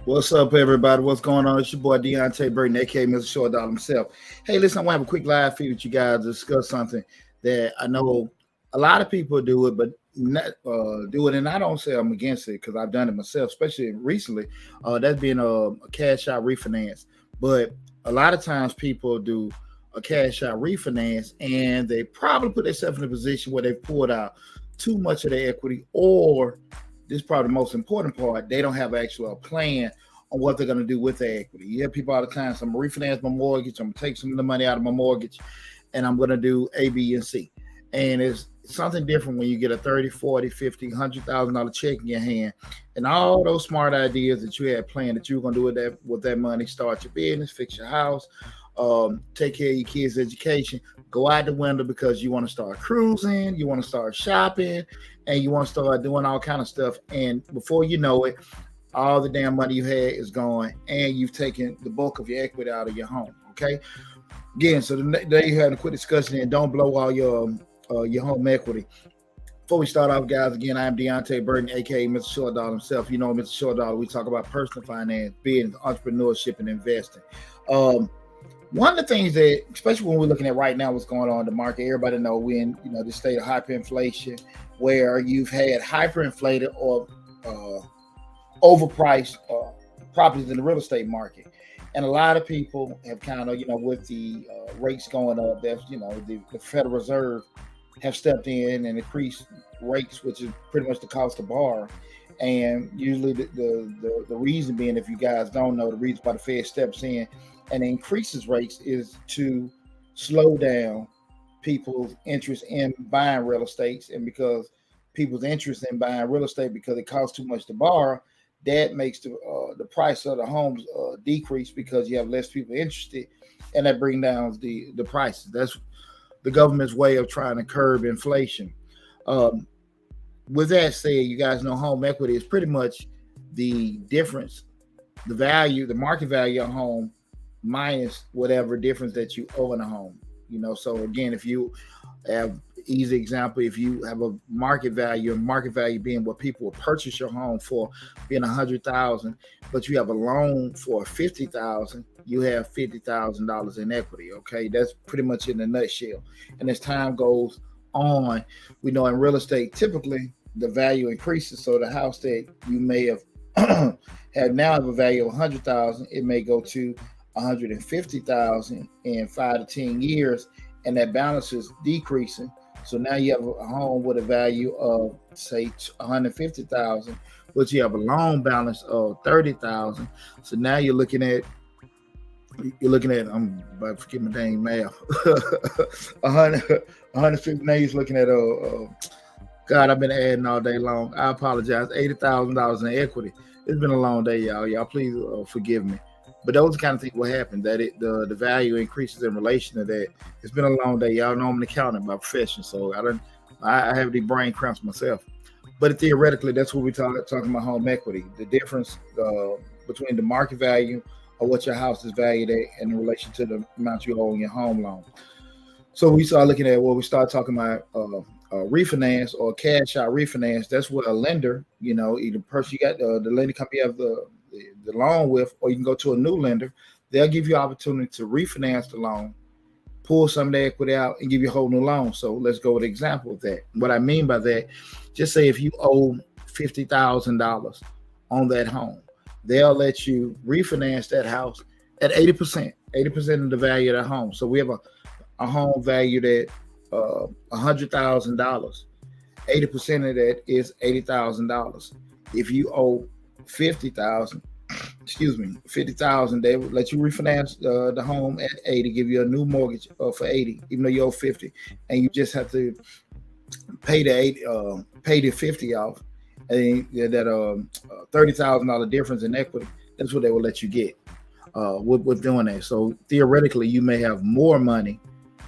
What's up, everybody? What's going on? It's your boy Deonte Burden, aka Mr. Short Dollar himself. Hey, listen, I want to have a quick live feed with you guys to discuss something that I know a lot of people do it, but not do it. And I don't say I'm against it because I've done it myself, especially recently. That's being a cash out refinance. But a lot of times people do a cash out refinance and they probably put themselves in a position where they've pulled out too much of their equity, or this is probably the most important part, they don't have actually a plan on what they're going to do with their equity. You hear people all the time, so I'm going to refinance my mortgage, I'm going to take some of the money out of my mortgage, and I'm going to do A, B, and C. And it's something different when you get a 30, 40, 50, $100,000 check in your hand, and all those smart ideas that you had planned that you were going to do with that money, start your business, fix your house, take care of your kids' education, go out the window because you want to start cruising, you want to start shopping, and you want to start doing all kind of stuff. And before you know it, all the damn money you had is gone, and you've taken the bulk of your equity out of your home. Okay. Again, so today you're having a quick discussion, and don't blow all your home equity. Before we start off, guys, again, I am Deonte Burden, aka Mr. Short Dollar himself. You know, Mr. Short Dollar, we talk about personal finance, business, entrepreneurship, and investing. One of the things that, especially when we're looking at right now, what's going on in the market, everybody know we're in this state of hyperinflation, where you've had hyperinflated or overpriced properties in the real estate market, and a lot of people have kind of with the rates going up, that's the Federal Reserve have stepped in and increased rates, which is pretty much the cost to borrow. And usually the reason being, if you guys don't know, the reason why the Fed steps in and increases rates is to slow down people's interest in buying real estate. And because people's interest in buying real estate, because it costs too much to borrow, that makes the price of the homes decrease because you have less people interested, and that brings down the prices. That's the government's way of trying to curb inflation. With that said, you guys know home equity is pretty much the difference, the value, the market value of a home minus whatever difference that you owe in a home. So again, if you have easy example, if you have a market value being what people will purchase your home for, being $100,000, but you have a loan for $50,000, you have $50,000 in equity. Okay, that's pretty much in a nutshell. And as time goes on, we know in real estate, typically the value increases. So the house that you may have have a value of $100,000, it may go to $150,000 in 5 to 10 years, and that balance is decreasing. So now you have a home with a value of say $150,000, but you have a loan balance of $30,000. So now you're looking at I'm about to forget my dang math. 150. Now you're looking at God, I've been adding all day long. I apologize. $80,000 in equity. It's been a long day, y'all. Y'all please forgive me. But those kind of things will happen, that the value increases in relation to that. It's been a long day. Y'all know I'm an accountant by profession, so I have the brain cramps myself. But theoretically, that's what we're talking about home equity. The difference between the market value of what your house is valued at in relation to the amount you owe on your home loan. So we start looking at we start talking about refinance or cash out refinance. That's what a lender, either person you got the lender company you have the loan with, or you can go to a new lender. They'll give you opportunity to refinance the loan, pull some of the equity out, and give you a whole new loan. So let's go with an example of that. What I mean by that, just say if you owe $50,000 on that home, they'll let you refinance that house at 80% of the value of the home. So we have a home valued at $100,000. 80% of that is $80,000. If you owe $50,000, they would let you refinance the home at 80, give you a new mortgage for 80, even though you owe 50, and you just have to pay the 50 off, and that $30,000 difference in equity. That's what they will let you get with doing that. So theoretically, you may have more money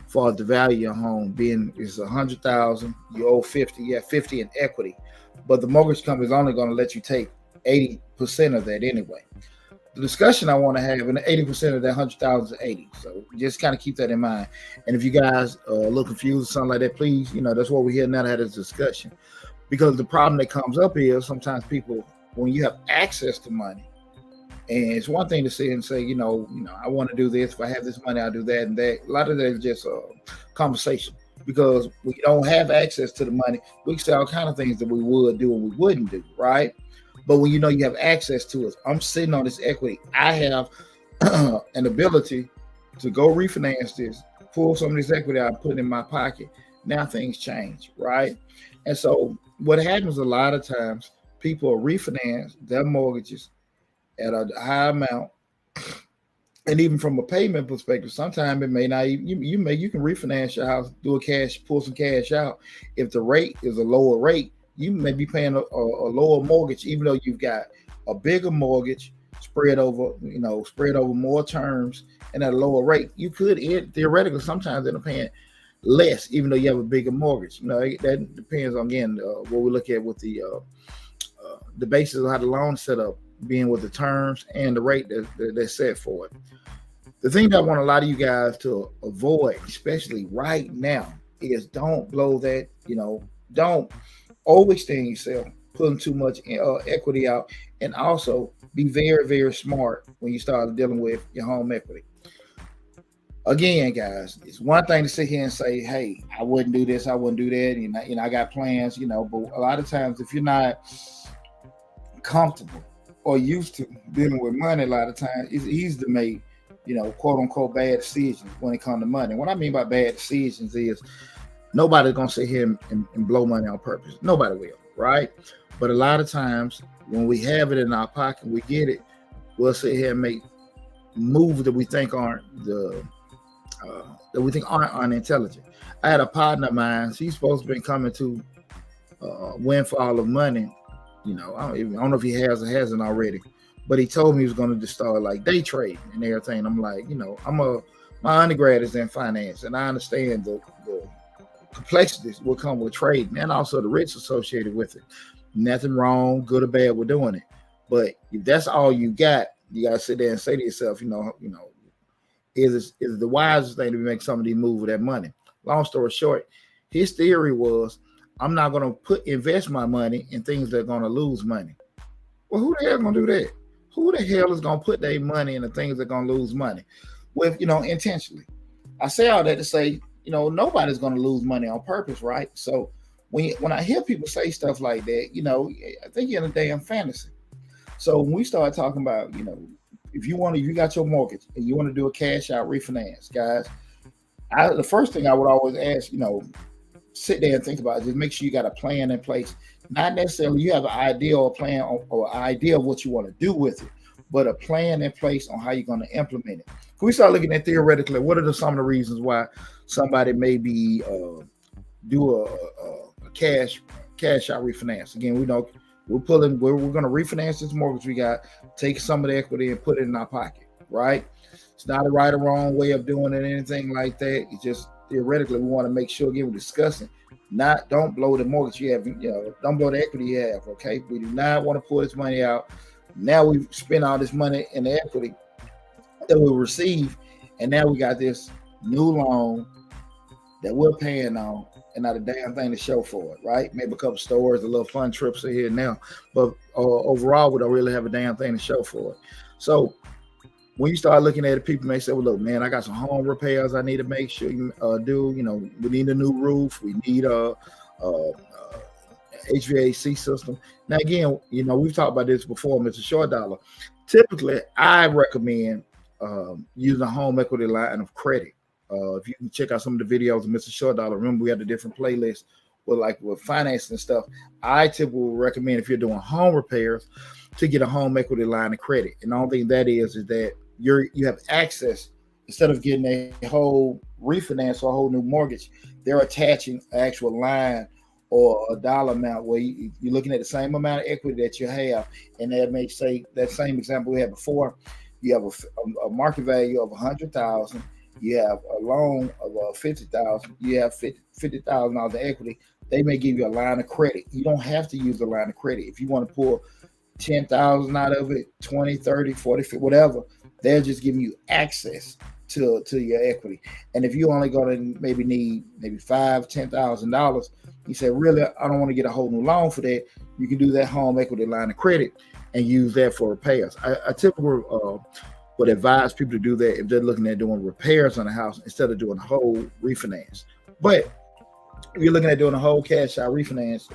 for the value of your home being is $100,000, you owe 50, you have 50 in equity, but the mortgage company is only going to let you take 80% of that anyway. The discussion I want to have, and 80% of that 100,000 is 80. So just kind of keep that in mind. And if you guys look confused or something like that, please, that's what we're here now to have this discussion. Because the problem that comes up is sometimes people, when you have access to money, And it's one thing to sit and say, I want to do this. If I have this money, I'll do that and that. A lot of that is just a conversation because we don't have access to the money. We can say all kind of things that we would do and we wouldn't do, right? But when you have access to it, I'm sitting on this equity. I have an ability to go refinance this, pull some of this equity out, put it in my pocket. Now things change, right? And so what happens a lot of times, people refinance their mortgages at a high amount, and even from a payment perspective, sometimes it may not even you can refinance your house, pull some cash out. If the rate is a lower rate, you may be paying a lower mortgage, even though you've got a bigger mortgage spread over more terms and at a lower rate. You could theoretically sometimes end up paying less, even though you have a bigger mortgage. That depends on, again, what we look at with the basis of how the loan set up, being with the terms and the rate that's set for it. The thing that I want a lot of you guys to avoid, especially right now, is don't blow that, don't overextend yourself, putting too much equity out, and also be very, very smart when you start dealing with your home equity. Again, guys, it's one thing to sit here and say, hey, I wouldn't do this, I wouldn't do that, and I got plans, but a lot of times if you're not comfortable or used to dealing with money, a lot of times it's easy to make, quote unquote, bad decisions when it comes to money. What I mean by bad decisions is nobody's gonna sit here and blow money on purpose. Nobody will, right? But a lot of times when we have it in our pocket, we get it, we'll sit here and make moves that we think aren't unintelligent. I had a partner of mine. He's supposed to be coming to windfall of money. I don't know if he has or hasn't already, but he told me he was going to just start like day trading and everything. I'm like, my undergrad is in finance, and I understand the complexities will come with trading and also the risks associated with it. Nothing wrong, good or bad, with doing it. But if that's all you got to sit there and say to yourself, is the wisest thing to make somebody move with that money. Long story short, his theory was, I'm not going to invest my money in things that are going to lose money. Well, who the hell is going to do that? Who the hell is going to put their money in the things that are going to lose money with, intentionally? I say all that to say, nobody's going to lose money on purpose, right? So when I hear people say stuff like that, I think you're in a damn fantasy. So when we start talking about, if you got your mortgage and you want to do a cash out refinance, guys, the first thing I would always ask, sit there and think about it. Just make sure you got a plan in place. Not necessarily you have an idea or a plan or idea of what you want to do with it, but a plan in place on how you're going to implement it. Can we start looking at theoretically, what are some of the reasons why somebody may be do a cash out refinance? Again, we're going to refinance this mortgage we got, take some of the equity and put it in our pocket, right? It's not a right or wrong way of doing it, anything like that. It's just theoretically, we want to make sure, again, we're discussing, don't blow the mortgage you have, don't blow the equity you have, okay? We do not want to pull this money out. Now we've spent all this money in the equity that we receive, and now we got this new loan that we're paying on and not a damn thing to show for it, right? Maybe a couple stores, a little fun trips here and now, but overall, we don't really have a damn thing to show for it. So when you start looking at it, people may say, well, look, man, I got some home repairs I need to make sure you do. We need a new roof. We need a HVAC system. Now, again, we've talked about this before, Mr. Short Dollar. Typically, I recommend using a home equity line of credit. If you can check out some of the videos of Mr. Short Dollar, remember we have the different playlists with financing and stuff. I typically recommend, if you're doing home repairs, to get a home equity line of credit. And the only thing that is that you have access, instead of getting a whole refinance or a whole new mortgage, they're attaching an actual line or a dollar amount where you're looking at the same amount of equity that you have. And that may say, that same example we had before, you have a market value of $100,000, you have a loan of $50,000, you have $50,000 of equity. They may give you a line of credit. You don't have to use the line of credit. If you want to pull 10,000 out of it, 20, 30, 40, 50, whatever, they're just giving you access to your equity. And if you only going to maybe need $5,000, $10,000, you say, really, I don't want to get a whole new loan for that. you can do that home equity line of credit and use that for repairs. I typically would advise people to do that if they're looking at doing repairs on a house instead of doing a whole refinance. But if you're looking at doing a whole cash out refinance,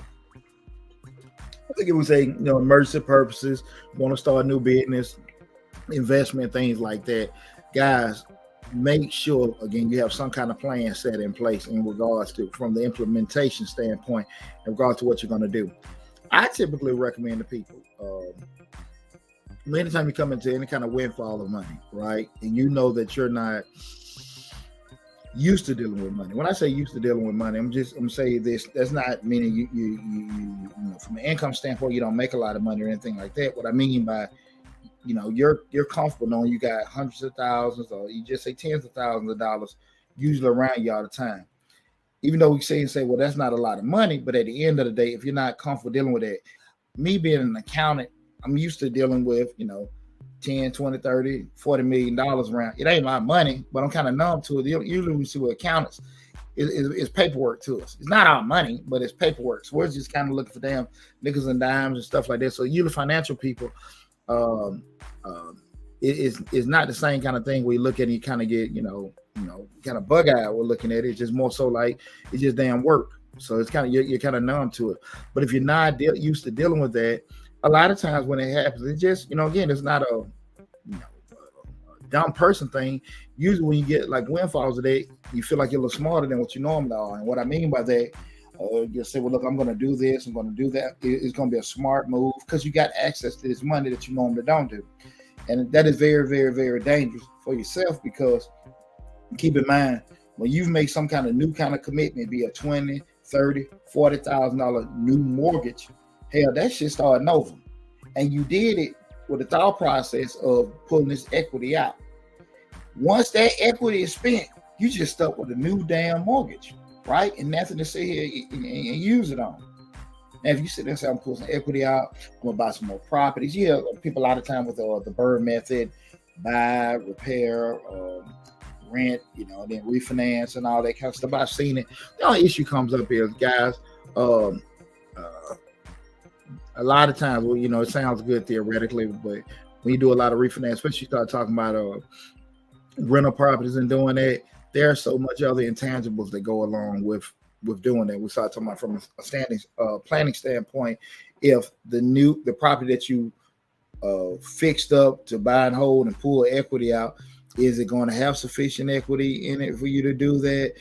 I think it was emergency purposes, want to start a new business, investment, things like that. Guys, make sure, again, you have some kind of plan set in place in regards to, from the implementation standpoint, in regards to what you're going to do. I typically recommend to people, anytime you come into any kind of windfall of money, right, and you know that you're not used to dealing with money. When I say used to dealing with money, I'm saying this. That's not meaning you from an income standpoint, you don't make a lot of money or anything like that. What I mean by, you're comfortable knowing you got hundreds of thousands, or you just say tens of thousands of dollars, usually around you all the time. Even though we say, well, that's not a lot of money, but at the end of the day, if you're not comfortable dealing with it, me being an accountant, I'm used to dealing with, 10, 20, 30, $40 million around. It ain't a lot of money, but I'm kind of numb to it. Usually we see with accountants, it's paperwork to us. It's not our money, but it's paperwork. So we're just kind of looking for damn nickels and dimes and stuff like that. So usually financial people, it's not the same kind of thing where you look at it and you kind of get, kind of bug eyed. We're looking at it. It's just more so like it's just damn work. So it's kind of, you're kind of numb to it. But if you're not used to dealing with that, a lot of times when it happens, it just, again, it's not a dumb person thing. Usually when you get like windfalls of that, you feel like you're a little smarter than what you normally are. And what I mean by that, you say, well, look, I'm going to do this, I'm going to do that. It's going to be a smart move because you got access to this money that you normally don't do. And that is very, very, very dangerous for yourself, because keep in mind, when you've made some kind of new kind of commitment, be a $20,000, $30,000, $40,000 new mortgage, hell, that shit starting over. And you did it with the thought process of pulling this equity out. Once that equity is spent, you just stuck with a new damn mortgage, right? And nothing to sit here and use it on. Now, if you sit there and say, I'm pulling some equity out, I'm going to buy some more properties. Yeah, people a lot of time with the Burden method, buy, repair, rent, then refinance and all that kind of stuff. I've seen it. The only issue comes up is, guys, a lot of times, well, it sounds good theoretically, but when you do a lot of refinance, especially you start talking about rental properties and doing that, there are so much other intangibles that go along with doing that. We start talking about from a planning standpoint. If the property that you fixed up to buy and hold and pull equity out, is it going to have sufficient equity in it for you to do that?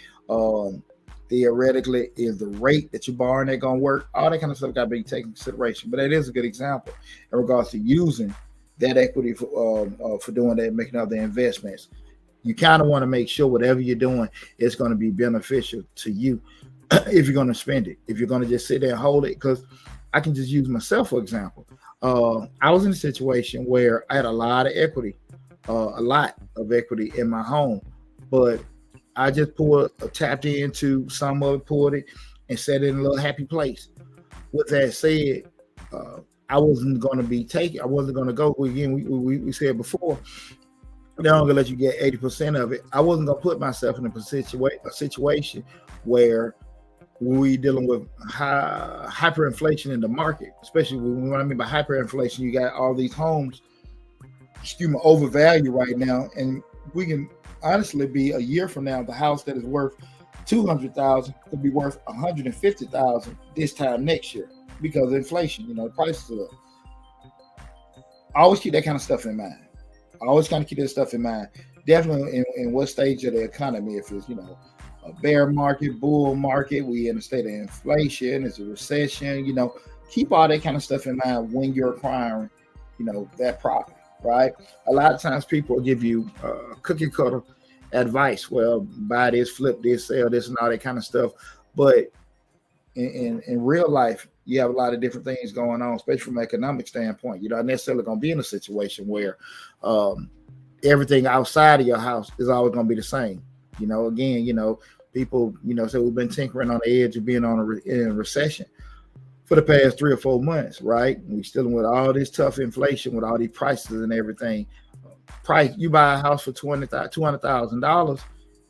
Theoretically, is the rate that you're borrowing that going to work? All that kind of stuff got to be taken into consideration. But that is a good example in regards to using that equity for doing that, making other investments. You kind of want to make sure whatever you're doing is going to be beneficial to you if you're going to spend it. If you're going to just sit there and hold it, because I can just use myself for example. I was in a situation where I had a lot of equity in my home, but I just tapped into some of it, pulled it, and set it in a little happy place. With that said, I wasn't going to be taken. I wasn't going to go. Again, we said before, they're not going to let you get 80% of it. I wasn't going to put myself in a situation where we dealing with hyperinflation in the market, especially when I mean by hyperinflation, you got all these homes, overvalued right now, and we can honestly be a year from now, the house that is worth $200,000 could be worth $150,000 this time next year because of inflation. The prices are up. I always keep that kind of stuff in mind. Definitely in what stage of the economy, if it's a bear market, bull market, we in a state of inflation, it's a recession. Keep all that kind of stuff in mind when you're acquiring, that property. Right? A lot of times people give you cookie cutter advice. Well, buy this, flip this, sell this, and all that kind of stuff. But in real life, you have a lot of different things going on, especially from an economic standpoint. You're not necessarily going to be in a situation where everything outside of your house is always going to be the same. Again, people, say we've been tinkering on the edge of being in a recession for the past 3 or 4 months, right? We're still with all this tough inflation, with all these prices and everything. You buy a house for $200,000,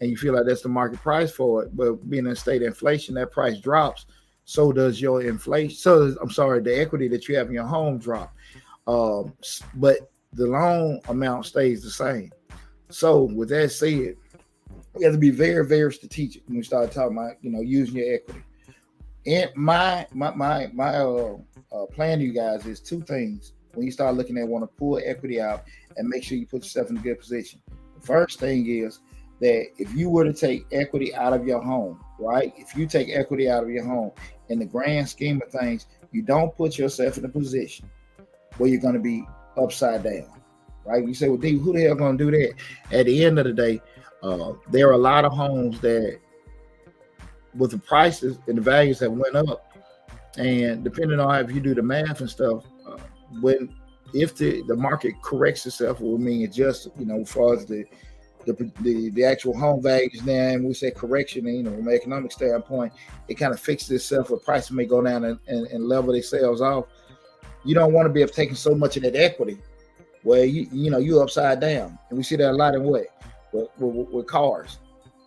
and you feel like that's the market price for it. But being in a state of inflation, that price drops. so does your inflation. So I'm sorry, the equity that you have in your home drop. But the loan amount stays the same. So with that said, you have to be very, very strategic when we start talking about, using your equity. And my plan to you guys is two things. When you start looking at want to pull equity out and make sure you put yourself in a good position. The first thing is that if you were to take equity out of your home, right? If you take equity out of your home, in the grand scheme of things, you don't put yourself in a position where you're going to be upside down, right? You say, well, D, who the hell going to do that? At the end of the day, there are a lot of homes that, with the prices and the values that went up, and depending on how if you do the math and stuff, if the market corrects itself, it will mean adjust, as far as the actual home values now, and we say correction, and from an economic standpoint, it kind of fixes itself, where prices may go down and level themselves off. You don't want to be taking so much of that equity where you're upside down. And we see that a lot in with cars.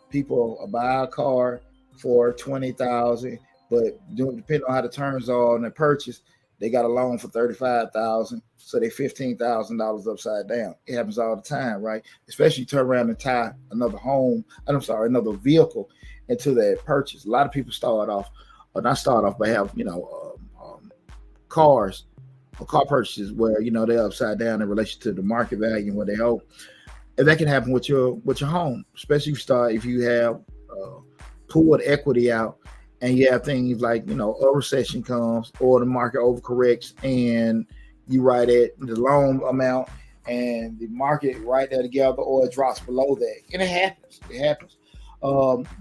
People buy a car for $20,000, but depending on how the terms are on the purchase, they got a loan for $35,000, so they're $15,000 upside down. It happens all the time, right? Especially you turn around and tie another vehicle into that purchase. A lot of people but have cars or car purchases where they're upside down in relation to the market value and what they owe. And that can happen with your home, especially if you have pulled equity out. And you have things like, a recession comes or the market overcorrects and you right at the loan amount and the market right there together, or it drops below that. And it happens.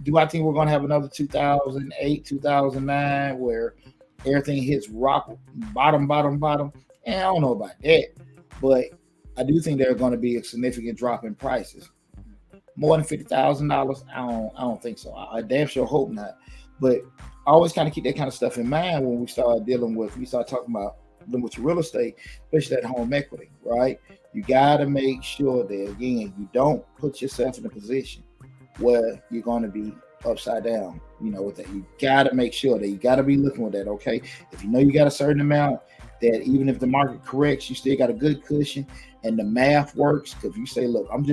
Do I think we're going to have another 2008, 2009 where everything hits rock bottom? And I don't know about that. But I do think there's going to be a significant drop in prices. More than $50,000? I don't think so. I damn sure hope not. But I always kind of keep that kind of stuff in mind when we start talking about dealing with your real estate, especially that home equity, right? You got to make sure that, again, you don't put yourself in a position where you're going to be upside down, with that. You got to make sure that you got to be looking with that, okay? If you got a certain amount, that even if the market corrects, you still got a good cushion and the math works. Because if you say, look, I'm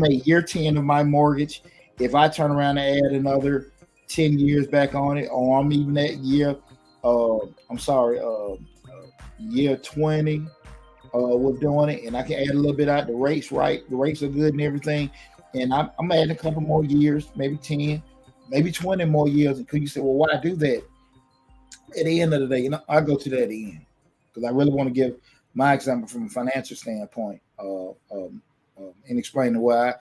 at year 10 of my mortgage. If I turn around and add another 10 years back on it, or I'm even at year 20 with doing it, and I can add a little bit out. The rates are good and everything, and I'm adding a couple more years, maybe 10, maybe 20 more years. And could you say, well, why do that? At the end of the day, I go to that at the end because I really want to give my example from a financial standpoint, and explain the way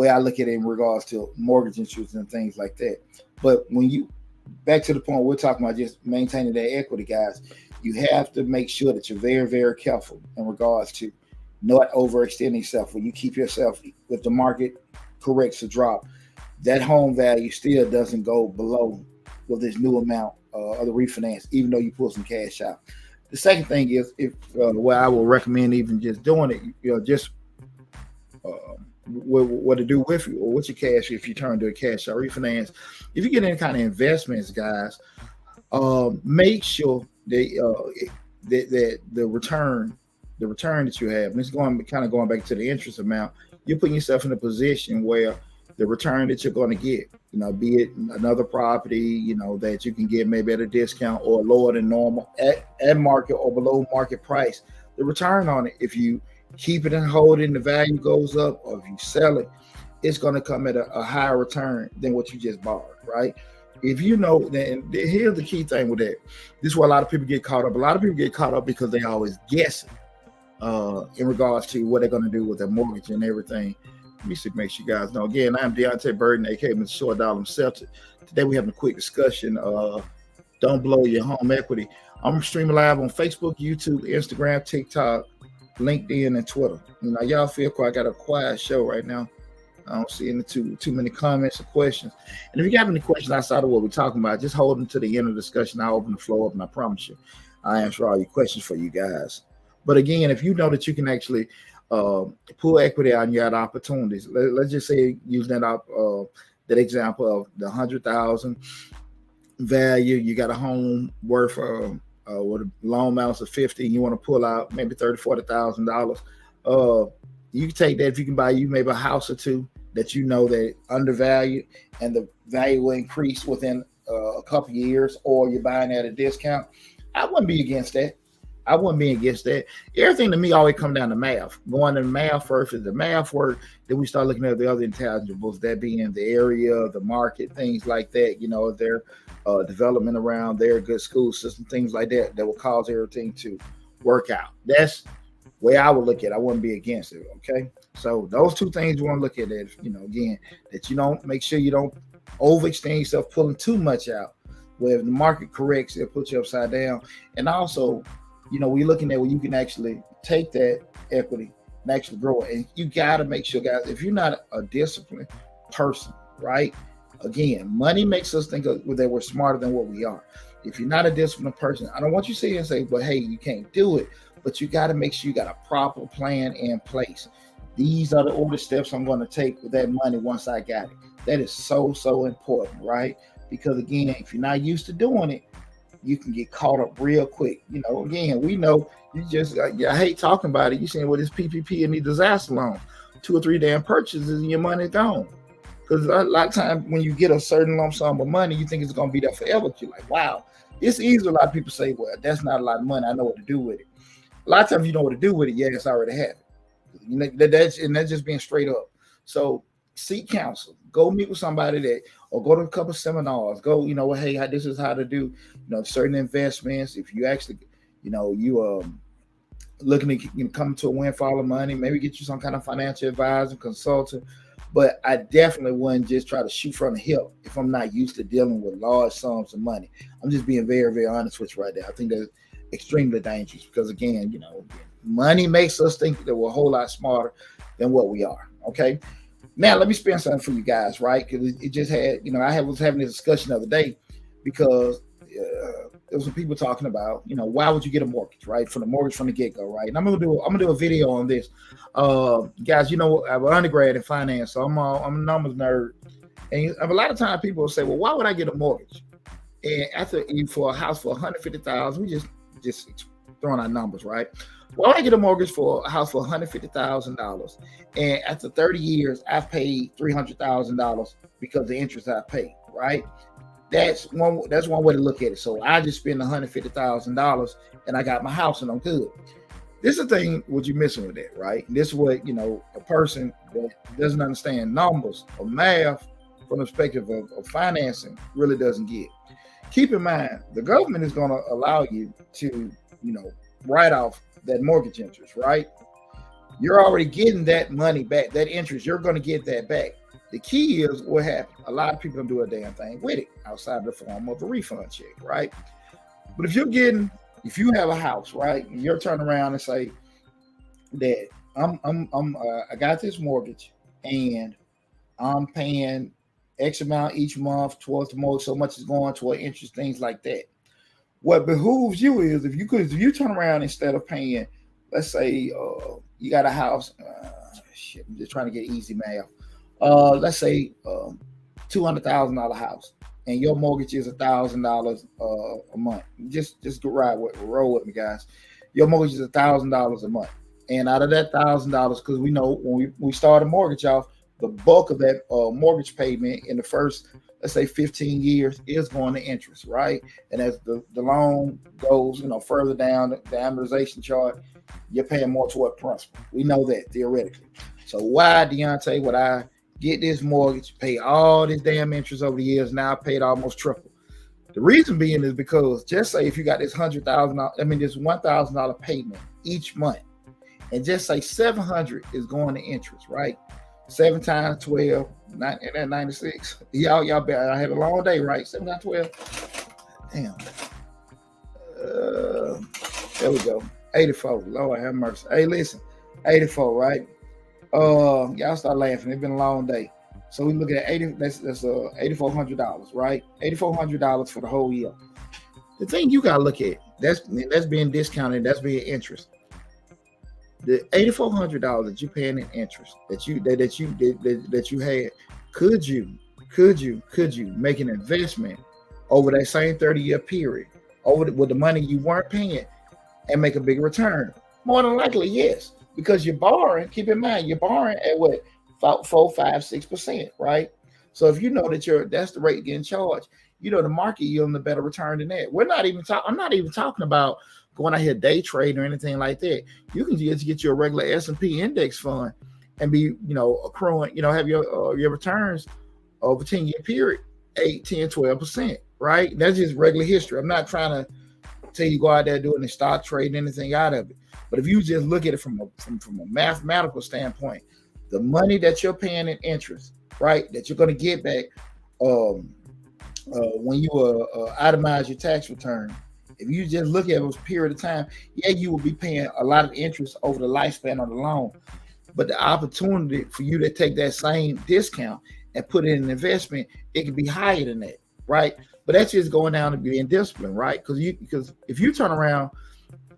I look at it in regards to mortgage insurance and things like that. But when you back to the point we're talking about, just maintaining that equity, guys, you have to make sure that you're very, very careful in regards to not overextending yourself. When you keep yourself, if the market corrects or drop, that home value still doesn't go below with this new amount of the refinance, even though you pull some cash out. The second thing is, what I will recommend, even just doing it, what to do with you or with your cash if you turn to a cash out refinance. If you get any kind of investments, guys, make sure that the return that you have, and it's going back to the interest amount, you're putting yourself in a position where the return that you're going to get, be it another property, that you can get maybe at a discount or lower than normal at market or below market price, the return on it, if you keep it and hold it and the value goes up, or if you sell it, it's going to come at a higher return than what you just bought, right? If then here's the key thing with that. This is where a lot of people get caught up. A lot of people get caught up because they always guessing in regards to what they're going to do with their mortgage and everything. Let me make sure you guys know. Again, I'm Deonte Burden, aka Mr. Short Dollar himself. Today we having a quick discussion. Don't blow your home equity. I'm streaming live on Facebook, YouTube, Instagram, TikTok, LinkedIn, and Twitter. Y'all feel quiet. I got a quiet show right now. I don't see any too many comments or questions. And if you have any questions outside of what we're talking about, just hold them to the end of the discussion. I'll open the floor up, and I promise you, I answer all your questions for you guys. But again, if you know that you can actually pull equity out and you have opportunities, let's just say using that example of the 100,000 value. You got a home worth with a loan balance of 50, and you want to pull out maybe $30,000, $40,000. Uh, you can take that if you can buy you maybe a house or two that you know that undervalued, and the value will increase within a couple of years, or you're buying at a discount. I wouldn't be against that. I wouldn't be against that. Everything to me always come down to math. Going to math first, is the math work, then we start looking at the other intangibles, that being the area, the market, things like that. Their development around there, good school system, things like that, that will cause everything to work out. That's the way I would look at it. I wouldn't be against it. Okay. So those two things you want to look at it, again, that you don't make sure you don't overextend yourself, pulling too much out. Where if the market corrects, it'll put you upside down. And also, we're looking at where you can actually take that equity and actually grow it. And you got to make sure, guys, if you're not a disciplined person, right? Again, money makes us think that we're smarter than what we are. If you're not a disciplined person, I don't want you to sit here and say, but hey, you can't do it. But you got to make sure you got a proper plan in place. These are the order steps I'm going to take with that money once I got it. That is so, so important, right? Because again, if you're not used to doing it, you can get caught up real quick. Again, we know you just, I hate talking about it. You're saying, well, this PPP and the disaster loan, 2 or 3 damn purchases and your money's gone. Because a lot of times when you get a certain lump sum of money, you think it's going to be there forever. You're like, wow, it's easy. A lot of people say, well, that's not a lot of money. I know what to do with it. A lot of times you know what to do with it. Yeah, it's already happened. That's just being straight up. So seek counsel. Go meet with somebody or go to a couple of seminars. Go, hey, this is how to do, certain investments. If you actually, looking to come to a windfall of money, maybe get you some kind of financial advisor, consultant. But I definitely wouldn't just try to shoot from the hip if I'm not used to dealing with large sums of money. I'm just being very, very honest with you right there. I think that's extremely dangerous because, again, money makes us think that we're a whole lot smarter than what we are. Okay. Now, let me spin something for you guys, right? Because it just had, I was having this discussion the other day because there was some people talking about, why would you get a mortgage, right? From the get-go, right? And I'm gonna do a video on this. Guys, I'm an undergrad in finance, so I'm a numbers nerd. And a lot of times people will say, well, why would I get a mortgage? And for a house for $150,000, we just throwing out numbers, right? Well, I get a mortgage for a house for $150,000, and after 30 years, I've paid $300,000 because of the interest I paid. Right? That's one way to look at it. So I just spend $150,000, and I got my house, and I'm good. This is the thing what you're missing with that, right? This is what a person that doesn't understand numbers or math from the perspective of financing really doesn't get. Keep in mind, the government is going to allow you to, write off that mortgage interest, right? You're already getting that money back, that interest, you're going to get that back. The key is what happened. A lot of people don't do a damn thing with it outside the form of a refund check, right? But if you have a house, right, and you're turning around and say that I got this mortgage and I'm paying X amount each month towards the mortgage, so much is going toward interest, things like that. What behooves you is if you turn around instead of paying, let's say you got a house, I'm just trying to get easy math. Let's say $200,000 house, and your mortgage is $1,000 a month. Just roll with me, guys. Your mortgage is $1,000 a month, and out of that $1,000, because we know when we start a mortgage off, the bulk of that mortgage payment in the first, let's say 15 years is going to interest, right? And as the loan goes, further down the amortization chart, you're paying more toward principal. We know that theoretically. So why, Deonte, would I get this mortgage, pay all this damn interest over the years? Now I paid almost triple. The reason being is because just say if you got this this $1,000 payment each month, and just say $700 is going to interest, right? 7 times 12, 96. Y'all bet I had a long day, right? 7 times 12. Damn. There we go. 84. Lord have mercy. Hey, listen. 84, right? Y'all start laughing. It's been a long day. So we look at 80. That's $8,400, right? $8,400 for the whole year. The thing you gotta look at, that's being discounted. That's being interest. The $8,400 that you're paying in interest that you had, could you make an investment over that same 30-year period, with the money you weren't paying, and make a bigger return? More than likely, yes, because you're borrowing. Keep in mind, you're borrowing at what, 4, 5, 6%, right? So if you know that that's the rate getting charged, the market yielding a better return than that. I'm not even talking about going out here day trading or anything like that. You can just get your regular S&P index fund and be, accruing, have your returns over 10-year period, 8, 10, 12%, right? That's just regular history. I'm not trying to tell you go out there doing the stock trading, anything out of it. But if you just look at it from a mathematical standpoint, the money that you're paying in interest, right, that you're going to get back when you itemize your tax return, if you just look at a period of time, yeah, you will be paying a lot of interest over the lifespan of the loan. But the opportunity for you to take that same discount and put it in an investment, it could be higher than that, right? But that's just going down to being disciplined, right? Because if you turn around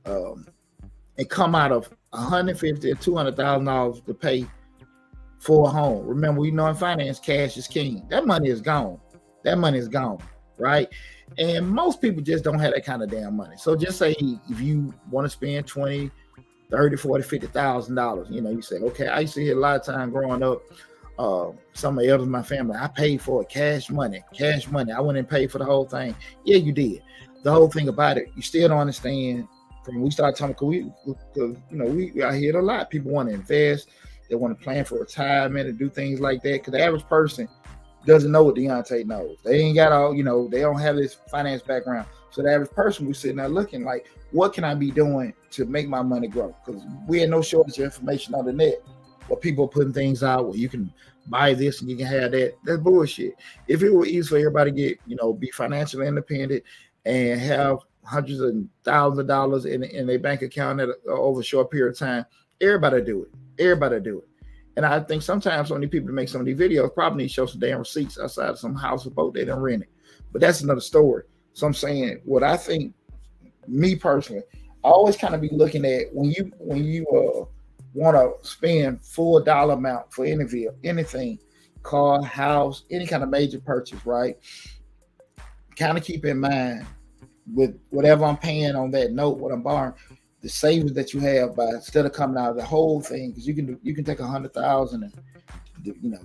and come out of $150,000 or $200,000 to pay for a home, remember, in finance, cash is king. That money is gone. Right? And most people just don't have that kind of damn money. So just say if you want to spend $20,000, $30,000, $40,000, $50,000, you say, okay, I used to hear a lot of time growing up, some of the elders in my family, I paid for it, cash money. I went and paid for the whole thing. Yeah, you did. The whole thing about it, you still don't understand. From we started talking, we I hear it a lot. People want to invest, they want to plan for retirement and do things like that. Because the average person doesn't know what Deonte knows. They ain't got all, they don't have this finance background. So the average person was sitting there looking like, what can I be doing to make my money grow? Because we had no shortage of information on the net. But people are putting things out where you can buy this and you can have that. That's bullshit. If it were easy for everybody to get, be financially independent and have hundreds of thousands of dollars in their bank account over a short period of time, everybody do it. And I think sometimes only people that make some of these videos probably need to show some damn receipts outside of some house or boat they done rented. But that's another story. So I'm saying what I think, me personally, I always kind of be looking at when you want to spend full dollar amount for anything, car, house, any kind of major purchase, right? Kind of keep in mind with whatever I'm paying on that note, what I'm borrowing, the savings that you have by instead of coming out of the whole thing, because you can take 100,000 and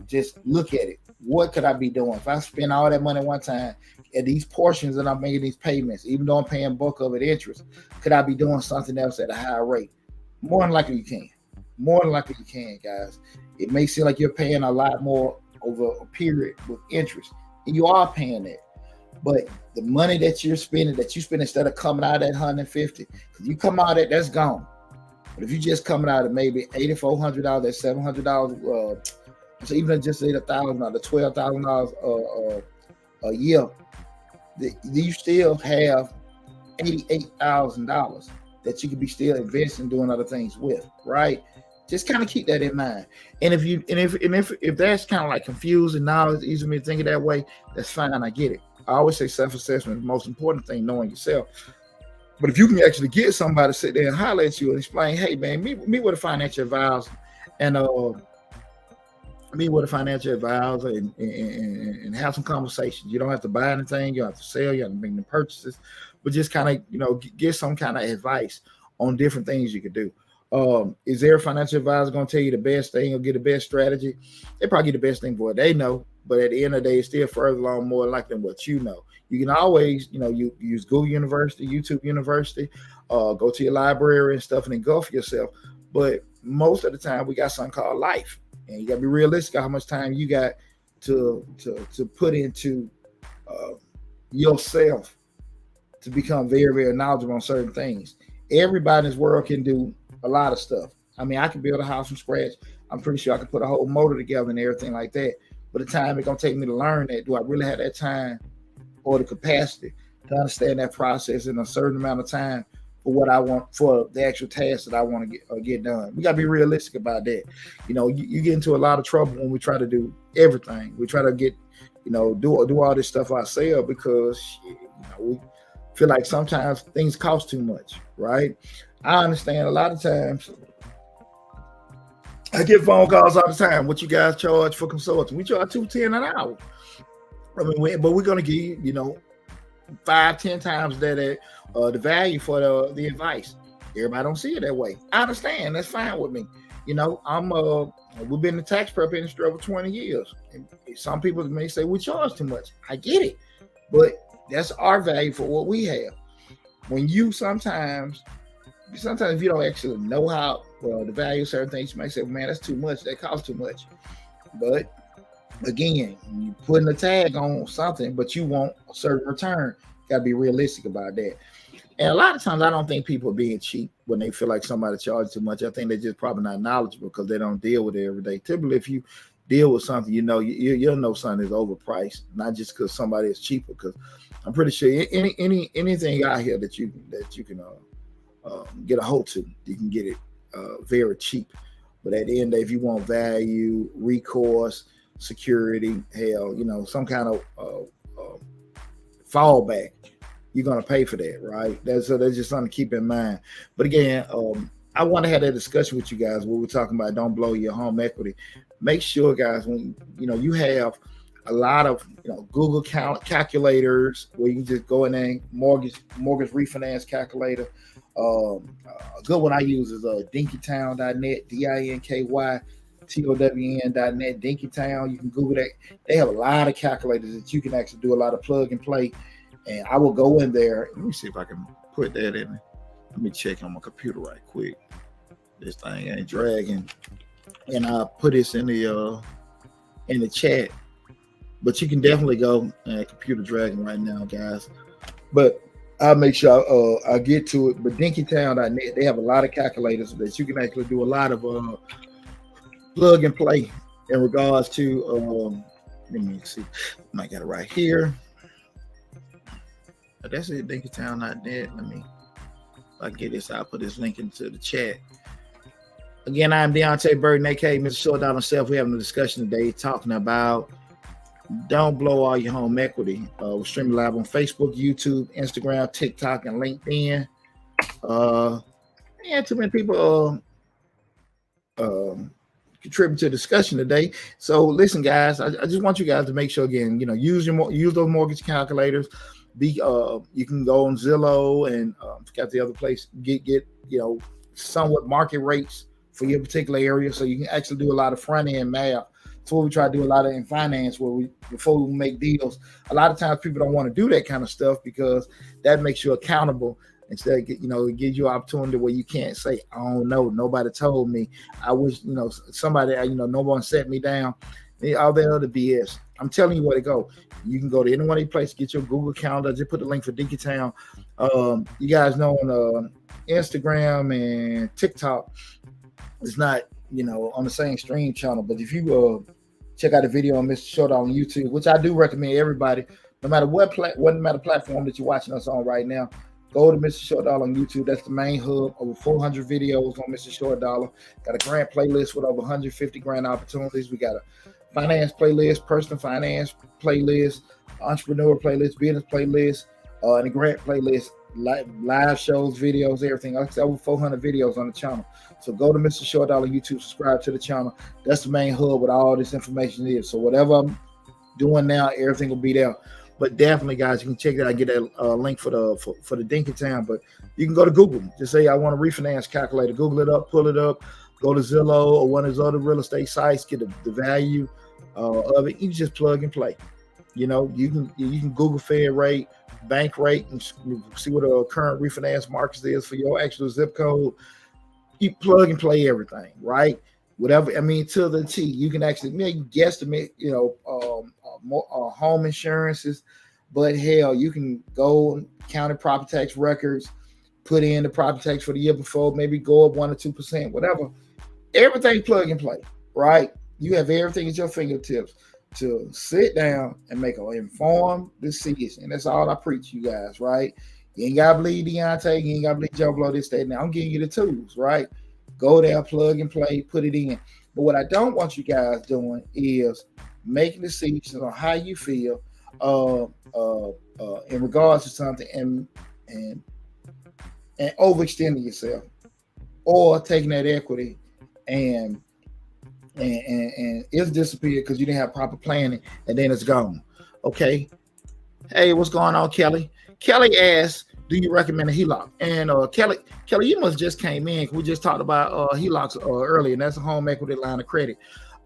just look at it. What could I be doing if I spend all that money one time at these portions that I'm making these payments, even though I'm paying bulk of it interest? Could I be doing something else at a higher rate? More than likely you can, guys. It may seem like you're paying a lot more over a period with interest, and you are paying that. But the money that you spend instead of coming out at 150, because you come out at that's gone. But if you just coming out at maybe $8,400, $700, so even just $8,000, $12,000 a year, you still have $88,000 that you could be still investing, doing other things with, right? Just kind of keep that in mind. And if that's kind of like confusing now, it's easy for me to think of that way. That's fine. I get it. I always say self-assessment is the most important thing, knowing yourself. But if you can actually get somebody to sit there and holler at you and explain, hey man, meet with a financial advisor and and have some conversations. You don't have to buy anything, you don't have to sell, you have to make the purchases, but just kind of get some kind of advice on different things you could do. Is there a financial advisor going to tell you the best thing or get the best strategy? They probably get the best thing for what they know, but at the end of the day, it's still further along more likely than what you know. You can always, you use Google University, YouTube University, go to your library and stuff and engulf yourself. But most of the time, we got something called life, and you got to be realistic how much time you got to put into yourself to become very, very knowledgeable on certain things. Everybody in this world can do a lot of stuff. I mean, I can build a house from scratch. I'm pretty sure I can put a whole motor together and everything like that. But the time it's going to take me to learn that, do I really have that time or the capacity to understand that process in a certain amount of time for what I want, for the actual task that I want to get done? We got to be realistic about that. You get into a lot of trouble when we try to do everything. We try to get, do all this stuff ourselves because, we feel like sometimes things cost too much, right? I understand a lot of times I get phone calls all the time. What you guys charge for consulting? We charge $210 an hour. I mean, but we're gonna give you, 5, 10 times that the value for the advice. Everybody don't see it that way. I understand. That's fine with me. We've been in the tax prep industry over 20 years. And some people may say we charge too much. I get it. But that's our value for what we have. When you sometimes if you don't actually know how the value of certain things, you might say, man, that's too much. That costs too much. But again, you putting a tag on something, but you want a certain return. You got to be realistic about that. And a lot of times, I don't think people are being cheap when they feel like somebody charges too much. I think they're just probably not knowledgeable because they don't deal with it every day. Typically, if you deal with something, you'll know something is overpriced, not just because somebody is cheaper. Because I'm pretty sure anything out here that you can get a hold to, you can get it very cheap. But at the end of the day, if you want value, recourse, security, some kind of fallback, you're going to pay for that, right? That's just something to keep in mind. But again, I want to have that discussion with you guys where we're talking about don't blow your home equity. Make sure, guys, when you have a lot of Google calculators where you can just go in there, mortgage refinance calculator. A good one I use is dinkytown.net, dinkytown.net, Dinkytown. You can Google that. They have a lot of calculators that you can actually do a lot of plug and play. And I will go in there. Let me see if I can put that in. Let me check on my computer right quick. This thing ain't dragging. And I'll put this in the chat. But you can definitely go computer dragging right now, guys. But I'll make sure I get to it. But dinkytown.net, they have a lot of calculators that you can actually do a lot of plug and play in regards to let me see. I got it right here. That's it, dinkytown.net. Let me, if I get this, I'll put this link into the chat. Again, I'm Deonte Burden, aka Mr. Short Dollar himself. We're having a discussion today talking about don't blow all your home equity. We're streaming live on Facebook, YouTube, Instagram, TikTok, and LinkedIn. Too many people contribute to the discussion today. So listen, guys, I just want you guys to make sure, again, use those mortgage calculators. You can go on Zillow and forgot the other place, get somewhat market rates for your particular area, so you can actually do a lot of front end math. That's what we try to do a lot of in finance, before we make deals. A lot of times people don't want to do that kind of stuff because that makes you accountable. Instead, it gives you an opportunity where you can't say, I don't know, nobody told me. I wish, somebody, no one set me down. All that other BS. I'm telling you where to go. You can go to any one of these places, get your Google calendar. Just put the link for Dinkytown. You guys know on Instagram and TikTok, it's not, on the same stream channel. But if you check out the video on Mr. Short on YouTube, which I do recommend everybody, no matter what platform that you're watching us on right now, go to Mr. Short Dollar on YouTube. That's the main hub. Over 400 videos on Mr. Short Dollar. Got a grant playlist with over 150 grant opportunities. We got a finance playlist, personal finance playlist, entrepreneur playlist, business playlist, and a grant playlist, live shows, videos, everything. Like I said, over 400 videos on the channel. So go to Mr. Short Dollar YouTube, subscribe to the channel. That's the main hub with all this information is. So whatever I'm doing now, everything will be there. But definitely, guys, you can check that. I get that link for the Dinkytown. But you can go to Google. Just say I want a refinance calculator. Google it up, pull it up, go to Zillow or one of those other real estate sites, get the value of it. You can just plug and play. You can Google Fed rate, bank rate, and see what the current refinance market is for your actual zip code. You plug and play everything, right? Whatever, to the T. You can actually guesstimate, home insurances, but hell, you can go county property tax records, put in the property tax for the year before, maybe go up 1 or 2%, whatever. Everything plug and play, right? You have everything at your fingertips to sit down and make an informed decision. And that's all I preach, you guys, right? You ain't got to believe Deonte. You ain't got to believe Joe Blow, this, that. Now I'm giving you the tools, right? Go there, plug and play, put it in. But what I don't want you guys doing is making decisions on how you feel in regards to something and overextending yourself, or taking that equity and it's disappeared because you didn't have proper planning, and then it's gone. Okay. Hey, what's going on, Kelly? Kelly asks, do you recommend a HELOC? And Kelly, you must just came in. We just talked about HELOCs earlier, and that's a home equity line of credit.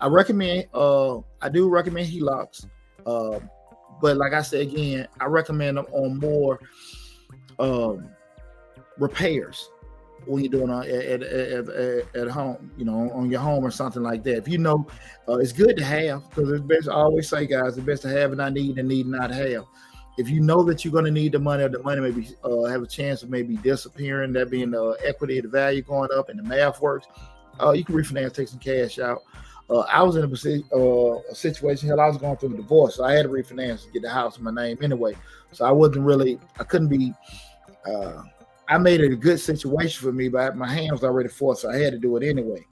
I do recommend HELOCs, but like I said again, I recommend them on more repairs when you're doing at home, on your home or something like that. If it's good to have, because it's best. I always say, guys, it's best to have and not need, and need not have. If you know that you're going to need the money, or the money maybe have a chance of maybe disappearing, that being the equity, the value going up, and the math works, you can refinance, take some cash out. I was in a situation here. I was going through a divorce, so I had to refinance to get the house in my name anyway. So I couldn't be. I made it a good situation for me, but my hand was already forced, so I had to do it anyway.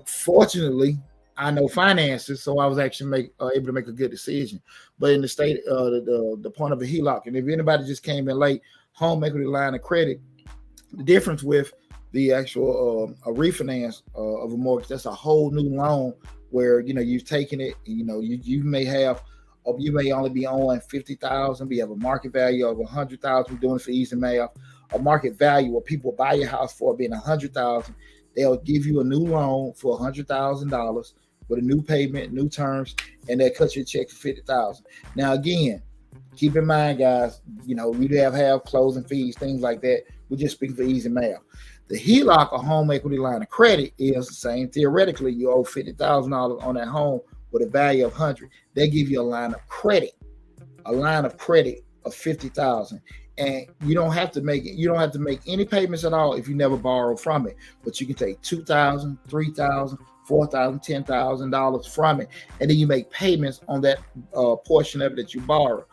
Fortunately, I know finances, so I was actually able to make a good decision. But in the state, the point of a HELOC, and if anybody just came in late, home equity line of credit, the difference with the actual a refinance of a mortgage, that's a whole new loan where you've taken it, and you may only be owing $50,000, but you have a market value of $100,000. We're doing it for easy math. A market value where people buy your house for being $100,000, they'll give you a new loan for $100,000 with a new payment, new terms, and they'll cut you a check for $50,000. Now, again, keep in mind, guys, we do have closing fees, things like that. We're just speaking for easy math. The HELOC, a home equity line of credit, is the same. Theoretically, you owe $50,000 on that home with a value of $100,000. They give you a line of credit of $50,000. And you don't have to make any payments at all if you never borrow from it. But you can take $2,000, $3,000, $4,000, $10,000 from it, and then you make payments on that portion of it that you borrow.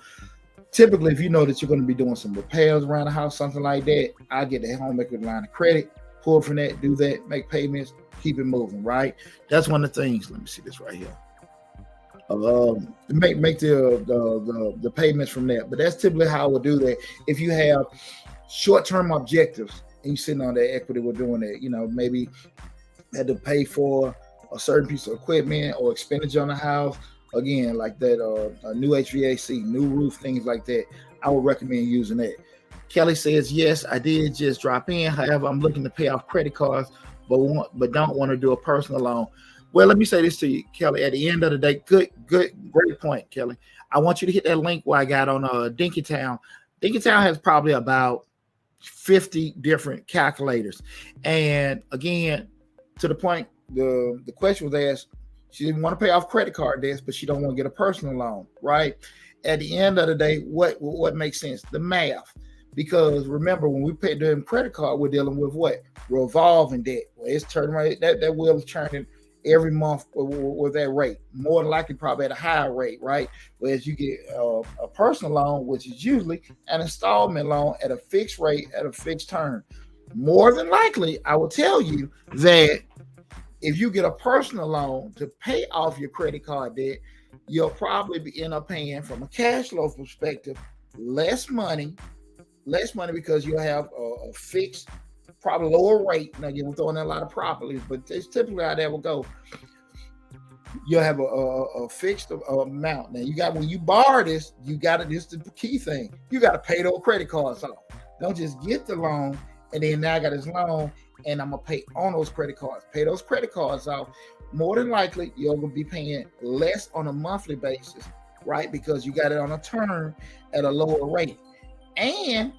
Typically, if you know that you're going to be doing some repairs around the house, something like that, I get the home equity line of credit, pull from that, do that, make payments, keep it moving. Right? That's one of the things. Let me see this right here. Make the payments from that. But that's typically how I would do that. If you have short-term objectives and you're sitting on that equity, we're doing that. Maybe had to pay for a certain piece of equipment or expenditure on the house. Again, like that, a new HVAC, new roof, things like that. I would recommend using that. Kelly says, yes, I did just drop in. However, I'm looking to pay off credit cards, but don't want to do a personal loan. Well, let me say this to you, Kelly. At the end of the day, great point, Kelly. I want you to hit that link where I got on Dinkytown. Dinkytown has probably about 50 different calculators. And again, to the point, the question was asked, she didn't want to pay off credit card debts, but she don't want to get a personal loan, right? At the end of the day, what makes sense? The math. Because remember, when we pay the credit card, we're dealing with what? Revolving debt. Well, it's turning right. That wheel is turning every month with that rate. More than likely, probably at a higher rate, right? Whereas you get a personal loan, which is usually an installment loan at a fixed rate, at a fixed term. More than likely, I will tell you that if you get a personal loan to pay off your credit card debt, you'll probably end up paying, from a cash flow perspective, less money because you'll have a fixed, probably lower rate. Now, you're throwing in a lot of properties, but it's typically how that will go. You'll have a fixed amount. Now, when you borrow this, this is the key thing. You got to pay those credit cards off. Don't just get the loan and then now I got this loan and I'm going to pay on those credit cards. Pay those credit cards off. More than likely, you're going to be paying less on a monthly basis, right? Because you got it on a term at a lower rate. And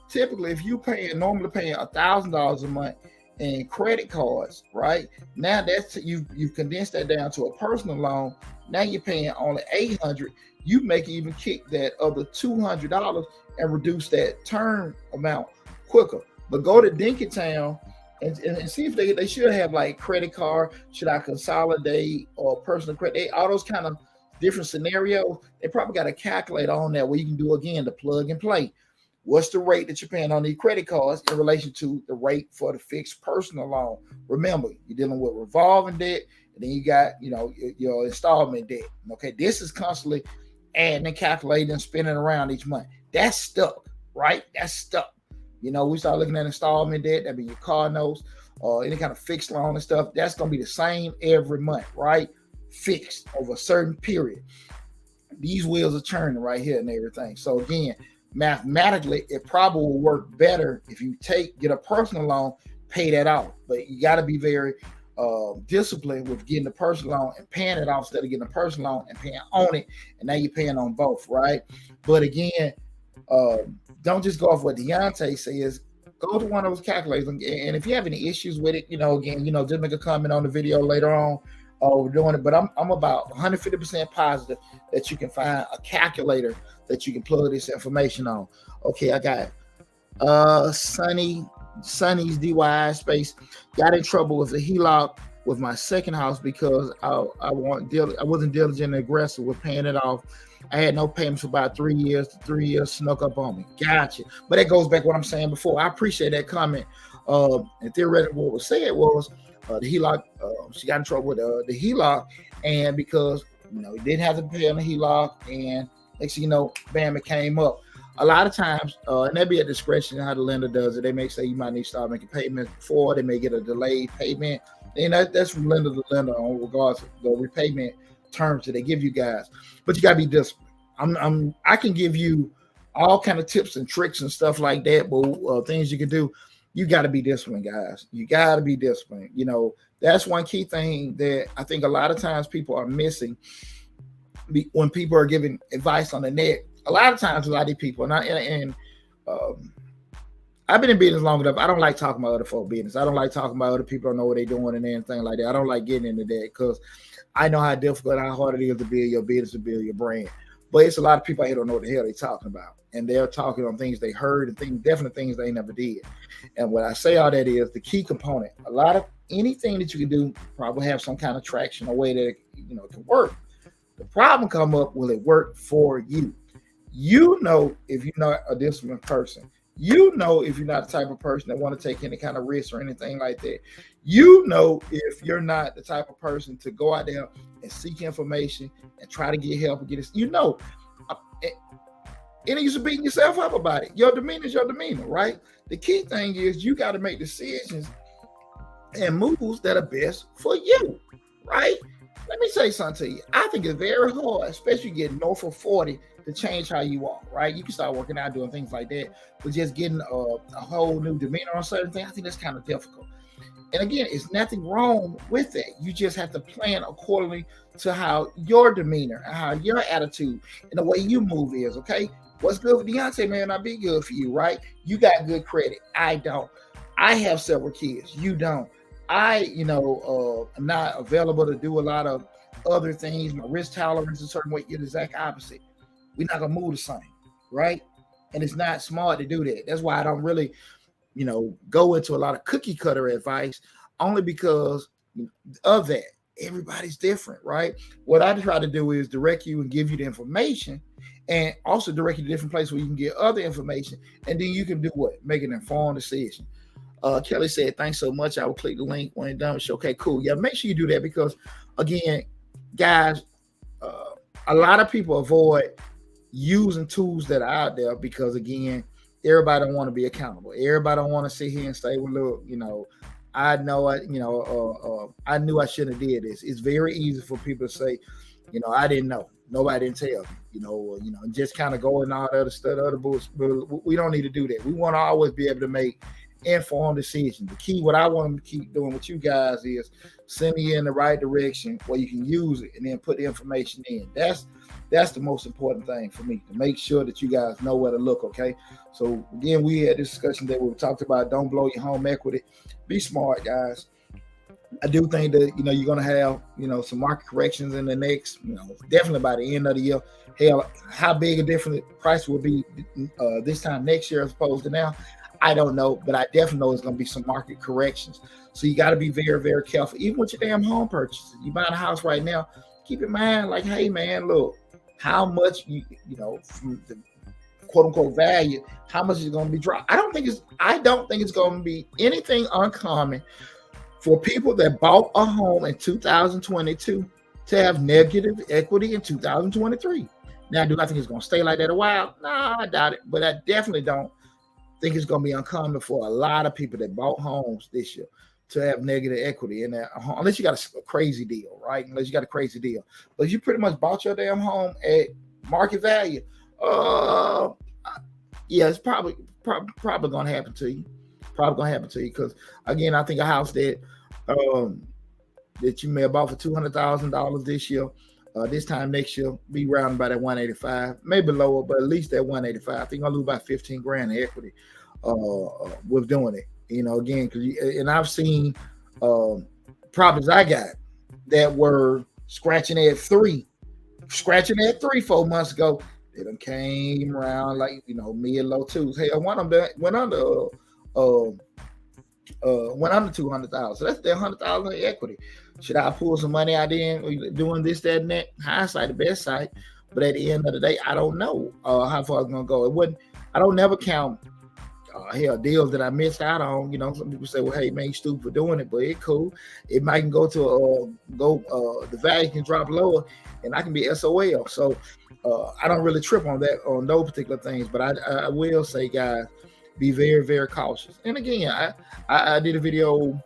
typically, if you normally paying $1,000 a month in credit cards, right? Now that's you've condensed that down to a personal loan. Now you're paying only $800. You make even kick that other $200 and reduce that term amount quicker. But go to Dinkytown and see if they should have like credit card. Should I consolidate or personal credit? All those kind of different scenarios. They probably got a calculator on there where you can do again the plug and play. What's the rate that you're paying on these credit cards in relation to the rate for the fixed personal loan? Remember, you're dealing with revolving debt, and then you got, your installment debt. Okay, this is constantly adding and calculating and spinning around each month. That's stuck, right? That's stuck. We start looking at installment debt. That'd be your car notes or any kind of fixed loan and stuff. That's going to be the same every month, right? Fixed over a certain period. these wheels are turning right here and everything. So again, mathematically, it probably will work better if you get a personal loan, pay that off. But you got to be very disciplined with getting the personal loan and paying it off instead of getting a personal loan and paying on it. And now you're paying on both, right? But again, don't just go off what Deonte says. Go to one of those calculators, and if you have any issues with it, again, just make a comment on the video later on. We're doing it, but I'm about 150% positive that you can find a calculator that you can plug this information on. Okay, I got Sonny's DIY space. Got in trouble with a HELOC with my second house because I wasn't diligent and aggressive with paying it off. I had no payments for about 3 years. The 3 years snuck up on me. Gotcha. But that goes back to what I'm saying before. I appreciate that comment. And theoretically, what was said was the HELOC. She got in trouble with the HELOC, and because you didn't have to pay on the HELOC, and next thing you know, bam, it came up. A lot of times, and that'd be at discretion how the lender does it. They may say you might need to start making payments before. They may get a delayed payment, and that's from lender to lender on regards to the repayment terms that they give you guys. But you gotta be disciplined. I can give you all kind of tips and tricks and stuff like that, but things you can do. You got to be disciplined, guys. You got to be disciplined. That's one key thing that I think a lot of times people are missing when people are giving advice on the net. A lot of times, a lot of these people, and I've been in business long enough. I don't like talking about other folk business. I don't like talking about other people don't know what they're doing and anything like that. I don't like getting into that because I know how difficult, how hard it is to build your business, to build your brand. But it's a lot of people here don't know what the hell they're talking about. And they're talking on things they heard and definite things they never did. And what I say all that is the key component. A lot of anything that you can do probably have some kind of traction, a way that it can work. The problem come up, will it work for you? If you're not a disciplined person. If you're not the type of person that want to take any kind of risk or anything like that. If you're not the type of person to go out there and seek information and try to get help and get it. And you're beating yourself up about it. Your demeanor is your demeanor, right? The key thing is you got to make decisions and moves that are best for you, right? Let me say something to you. I think it's very hard, especially getting north of 40, to change how you are, right? You can start working out, doing things like that, but just getting a whole new demeanor on certain things, I think that's kind of difficult. And again, it's nothing wrong with that. You just have to plan accordingly to how your demeanor, how your attitude, and the way you move is, okay? What's good for Deonte may not be good for you, right? You got good credit. I don't. I have several kids. You don't. I'm not available to do a lot of other things. My risk tolerance is a certain way. You're the exact opposite. We're not gonna move the same, right? And it's not smart to do that. That's why I don't really, go into a lot of cookie cutter advice, only because of that. Everybody's different, right? What I try to do is direct you and give you the information, and also direct you to different places where you can get other information, and then you can do what? Make an informed decision. Kelly said, thanks so much. I will click the link when it's done. Okay, cool. Yeah, make sure you do that because, again, guys, a lot of people avoid using tools that are out there because, again, everybody don't want to be accountable. Everybody don't want to sit here and say, well, look, I know, I knew I shouldn't have did this. It's very easy for people to say, I didn't know. Nobody didn't tell me, just kind of go and all the other stuff, other books. But we don't need to do that. We want to always be able to make informed decisions. The key, what I want to keep doing with you guys is sending you in the right direction where you can use it and then put the information in. That's the most important thing for me, to make sure that you guys know where to look, okay? So, again, we had this discussion that we talked about, don't blow your home equity. Be smart, guys. I do think that, you're going to have, some market corrections in the next, definitely by the end of the year. Hell, how big a different price will be this time next year as opposed to now, I don't know, but I definitely know it's going to be some market corrections. So you got to be very, very careful. Even with your damn home purchases, you buying a house right now, keep in mind, like, hey, man, look, how much, from the quote unquote value, how much is going to be dropped? I don't think it's going to be anything uncommon for people that bought a home in 2022 to have negative equity in 2023. Now, do I think it's going to stay like that a while? No, I doubt it, but I definitely don't think it's going to be uncommon for a lot of people that bought homes this year to have negative equity in that home, unless you got a crazy deal, right? Unless you got a crazy deal. But you pretty much bought your damn home at market value. Uh, yeah, it's probably gonna happen to you. Probably gonna happen to you because again, I think a house um that you may have bought for $200,000 this year, this time next year be round about at 185, maybe lower, but at least at 185. I think I'll lose about 15 grand in equity with doing it. Again, because and I've seen um, properties I got that were scratching at 4 months ago. They done came around like mid low twos. Hey, one of them uh, went under 200,000. So that's their 100,000 in equity. Should I pull some money out in doing this, that, and that? Hindsight, the best side. But at the end of the day, I don't know how far it's gonna go. It wouldn't. I don't never count deals that I missed out on. Some people say, "Well, hey, man, you stupid for doing it," but it's cool. It might go to the value can drop lower, and I can be SOL. So I don't really trip on that on those particular things. But I will say, guys, be very, very cautious. And again, I did a video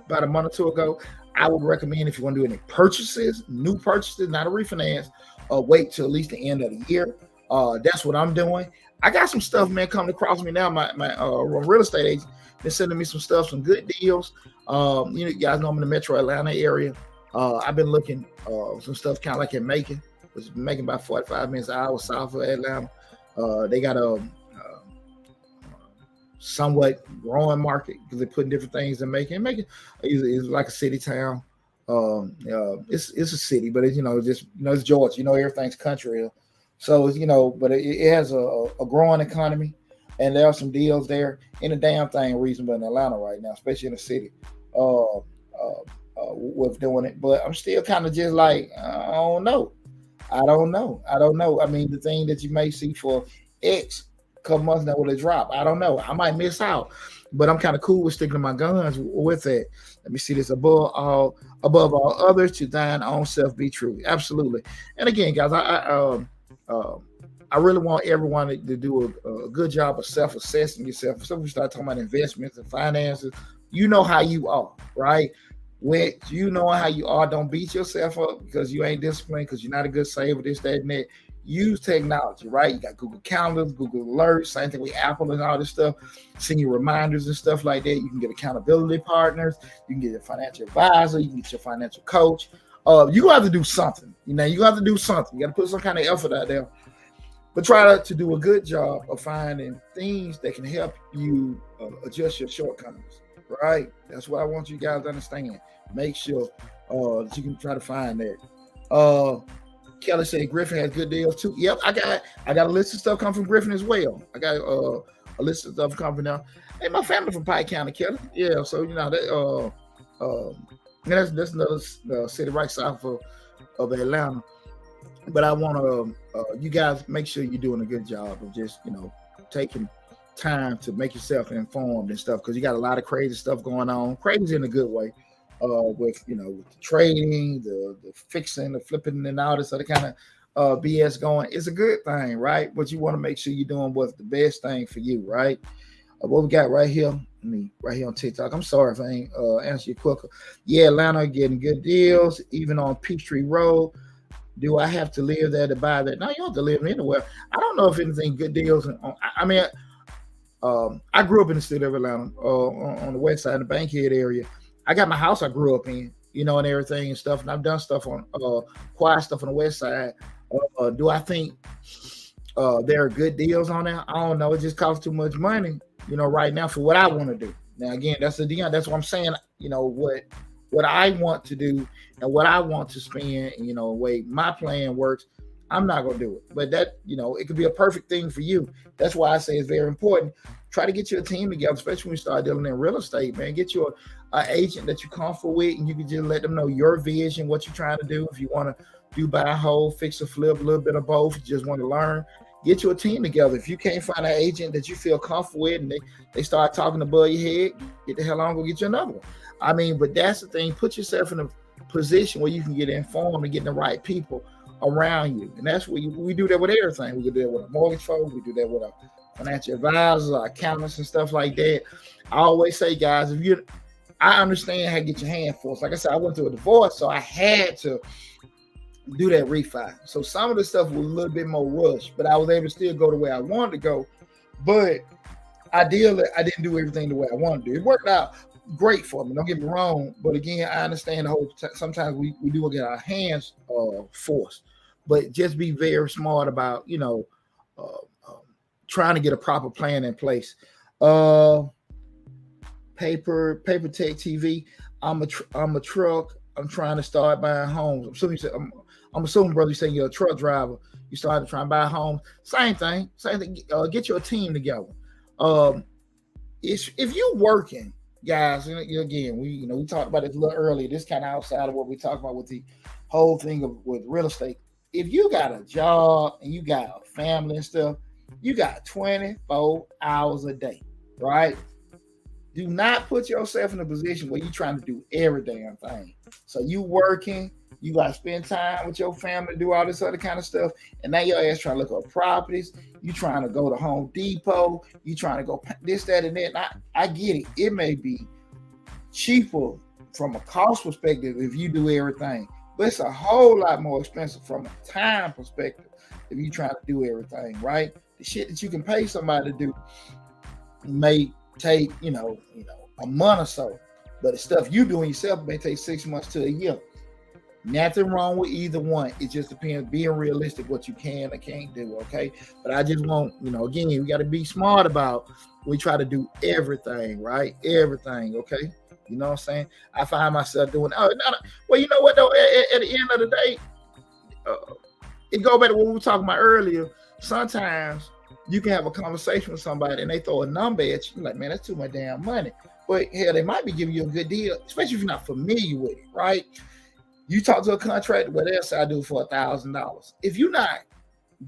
about a month or two ago. I would recommend if you want to do any new purchases, not a refinance, wait till at least the end of the year. That's what I'm doing. I got some stuff, man, coming across me now. My real estate agent been sending me some stuff, some good deals. You guys know I'm in the Metro Atlanta area. I've been looking some stuff kind of like in Macon, which is making about 45 minutes an hour south of Atlanta. They got a somewhat growing market because they're putting different things in Macon. Macon is like a city town. It's a city, but it's it's Georgia. Everything's country here. So but it has a growing economy, and there are some deals there. And the damn thing reasonable in Atlanta right now, especially in the city, with doing it. But I'm still kind of just like I don't know. I mean, the thing that you may see for X couple months now will it drop? I don't know. I might miss out, but I'm kind of cool with sticking to my guns with it. Let me see this above all others to thine own self be true. Absolutely. And again, guys, I really want everyone to do a good job of self-assessing yourself. So we start talking about investments and finances. You know how you are, right? When you know how you are, don't beat yourself up because you ain't disciplined, because you're not a good saver, this, that, and that. Use technology, right? You got Google Calendars, Google Alerts, same thing with Apple and all this stuff. Send you reminders and stuff like that. You can get accountability partners. You can get a financial advisor. You can get your financial coach. You have to do something. You have to do something. You got to put some kind of effort out there. But try to do a good job of finding things that can help you adjust your shortcomings, right? That's what I want you guys to understand. Make sure that you can try to find that. Kelly said Griffin has good deals too. Yep, I got a list of stuff coming from Griffin as well. I got a list of stuff coming now. Hey, my family from Pike County, Kelly. Yeah, so that's another city right south of Atlanta. But I want to you guys make sure you're doing a good job of just taking time to make yourself informed and stuff, because you got a lot of crazy stuff going on. Crazy in a good way. With the trading, the fixing, the flipping, and all this other kind of BS going. It's a good thing, right? But you want to make sure you're doing what's the best thing for you, right? What we got right here, right here on TikTok. I'm sorry if I ain't answer you quicker. Yeah, Atlanta getting good deals, even on Peachtree Road. Do I have to live there to buy that? No, you don't have to live anywhere. I don't know if anything good deals. I grew up in the city of Atlanta, on the west side, the Bankhead area. I got my house I grew up in, and everything and stuff. And I've done stuff on quiet stuff on the west side. Do I think there are good deals on there? I don't know. It just costs too much money, right now for what I want to do. Now, again, that's what I'm saying. What I want to do and what I want to spend, the way my plan works, I'm not going to do it. But that, it could be a perfect thing for you. That's why I say it's very important. Try to get your team together, especially when you start dealing in real estate, man. Get you an agent that you're comfortable with, and you can just let them know your vision, what you're trying to do. If you want to do buy and hold, fix or flip, a little bit of both, you just want to learn, get you a team together. If you can't find an agent that you feel comfortable with and they start talking above your head, get the hell on, go get you another one. But that's the thing. Put yourself in a position where you can get informed and get the right people around you. And that's what we do that with everything. We do that with a mortgage folks. We do that with our financial advisors, our accountants, and stuff like that. I always say, guys, I understand how to get your hand forced. Like I said, I went through a divorce, so I had to do that refi. So some of the stuff was a little bit more rushed, but I was able to still go the way I wanted to go. But ideally, I didn't do everything the way I wanted to do. It worked out great for me. Don't get me wrong. But again, I understand the whole. Sometimes we do get our hands forced, but just be very smart about uh, um, trying to get a proper plan in place. Uh, paper tech TV. I'm a truck. I'm trying to start buying homes. I'm assuming, brother, you saying you're a truck driver. You started trying to buy homes. Same thing. Same thing. Get your team together. Um, if you're working, guys, and again, we talked about it a little earlier. This kind of outside of what we talked about with the whole thing of with real estate. If you got a job and you got a family and stuff, you got 24 hours a day, right? Do not put yourself in a position where you're trying to do every damn thing. So you working, you got to spend time with your family, do all this other kind of stuff, and now your ass trying to look up properties. You trying to go to Home Depot. You trying to go this, that, and that. And I get it. It may be cheaper from a cost perspective if you do everything, but it's a whole lot more expensive from a time perspective if you trying to do everything, right? The shit that you can pay somebody to do may take a month or so, but the stuff you doing yourself may take 6 months to a year. Nothing wrong with either one. It just depends being realistic what you can or can't do. Okay, but I just want again, we got to be smart about we try to do everything, right? Everything. Okay, you know what I'm saying? I find myself doing well, you know what though, at the end of the day, it go back to what we were talking about earlier. Sometimes you can have a conversation with somebody and they throw a number at you. You're like, man, that's too much damn money. But hell, they might be giving you a good deal, especially if you're not familiar with it, right? You talk to a contractor, what else I do for $1,000. If you're not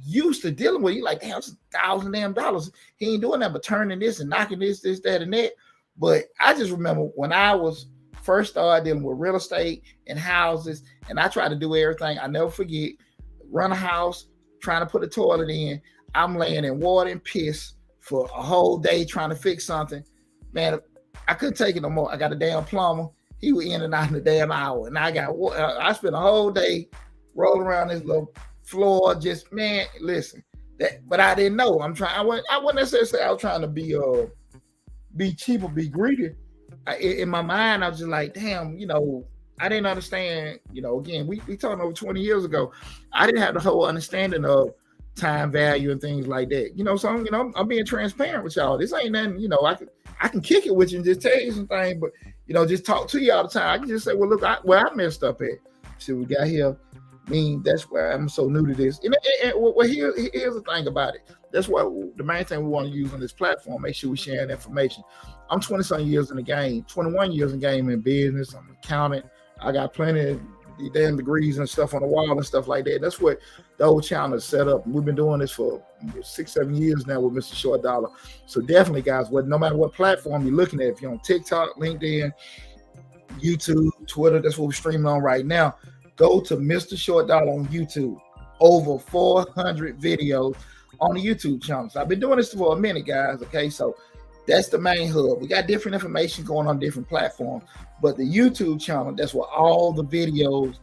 used to dealing with it, you're like, damn, it's $1,000. He ain't doing that but turning this and knocking this, that, and that. But I just remember when I was first started dealing with real estate and houses, and I tried to do everything. I never forget, run a house, trying to put a toilet in. I'm laying in water and piss for a whole day trying to fix something. Man, I couldn't take it no more. I got a damn plumber. He was in and out in a damn hour. And I spent a whole day rolling around this little floor. Just, man, listen. But I didn't know. I wouldn't necessarily say I was trying to be cheap or be greedy. In my mind, I was just like, damn, I didn't understand, again, we talking over 20 years ago. I didn't have the whole understanding of time value and things like that. So I'm being transparent with y'all. This ain't nothing, I can kick it with you and just tell you some things, but just talk to you all the time. I can just say, well, look, where I messed up at. See, we got here. I mean, that's why I'm so new to this. And here's the thing about it. That's why the main thing we want to use on this platform, make sure we share information. I'm 20-some years in the game, 21 years in game in business. I'm an accountant. I got plenty of damn degrees and stuff on the wall and stuff like that. That's what the whole channel is set up. We've been doing this for 6-7 years now with Mr. Short Dollar. So definitely, guys, no matter what platform you're looking at, if you're on TikTok, LinkedIn, YouTube, Twitter, that's what we're streaming on right now. Go to Mr. Short Dollar on YouTube. Over 400 videos on the YouTube channel. So I've been doing this for a minute, guys. Okay, so that's the main hub. We got different information going on different platforms, but the YouTube channel, that's where all the videos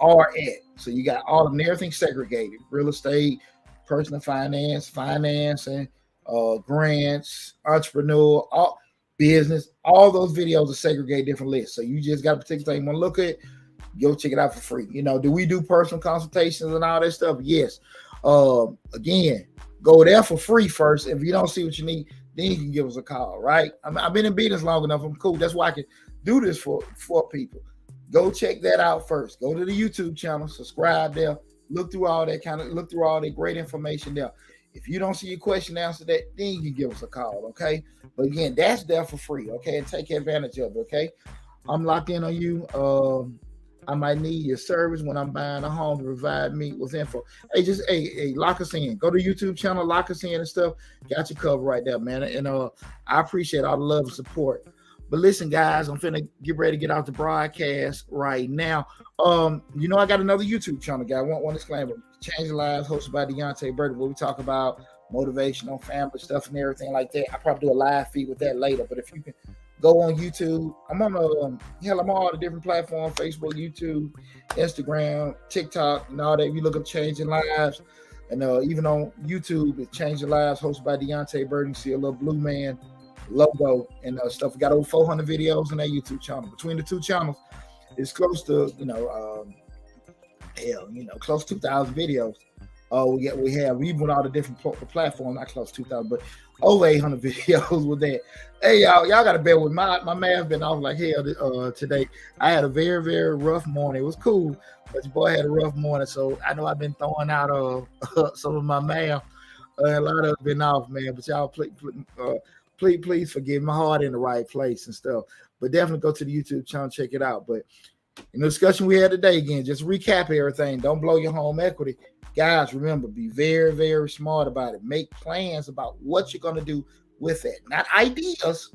are at. So you got all of them, everything segregated: real estate, personal finance, financing, grants, entrepreneur, all business. All those videos are segregated different lists. So you just got a particular thing you want to look at, go check it out for free. Do we do personal consultations and all that stuff? Yes. Again, go there for free first. If you don't see what you need, then you can give us a call, right? I've been in business long enough. I'm cool. That's why I can do this for people. Go check that out first. Go to the YouTube channel, subscribe there, look through all that great information there. If you don't see your question answered, then you can give us a call, okay? But again, that's there for free, okay? And take advantage of it, okay? I'm locked in on you. I might need your service when I'm buying a home to provide me with info. Hey, lock us in. Go to YouTube channel, lock us in and stuff. Got you covered right there, man. And I appreciate all the love and support. But listen, guys, I'm finna get ready to get out the broadcast right now. I got another YouTube channel, guy. One disclaimer: Changing Lives, hosted by Deonte Burden, where we talk about motivational family stuff and everything like that. I probably do a live feed with that later. But if you can Go on YouTube. I'm on I'm on all the different platforms: Facebook, YouTube, Instagram, TikTok, and all that. If you look up Changing Lives, and even on YouTube, it's Changing Lives, hosted by Deonte Burden. You see a little blue man logo and stuff. We got over 400 videos on that YouTube channel. Between the two channels, it's close to close to 2,000 videos. We have even with all the different platforms, not close to 2,000, but over 800 videos with that. Hey, y'all gotta bear with my math been off like hell today. I had a very, very rough morning. It was cool, but your boy had a rough morning, so I know I've been throwing out some of my math. A lot of it's been off, man. But y'all, please forgive my heart in the right place and stuff. But definitely go to the YouTube channel, check it out. But in the discussion we had today, again, just recap everything. Don't blow your home equity. Guys, remember, be very, very smart about it. Make plans about what you're going to do with it. Not ideas.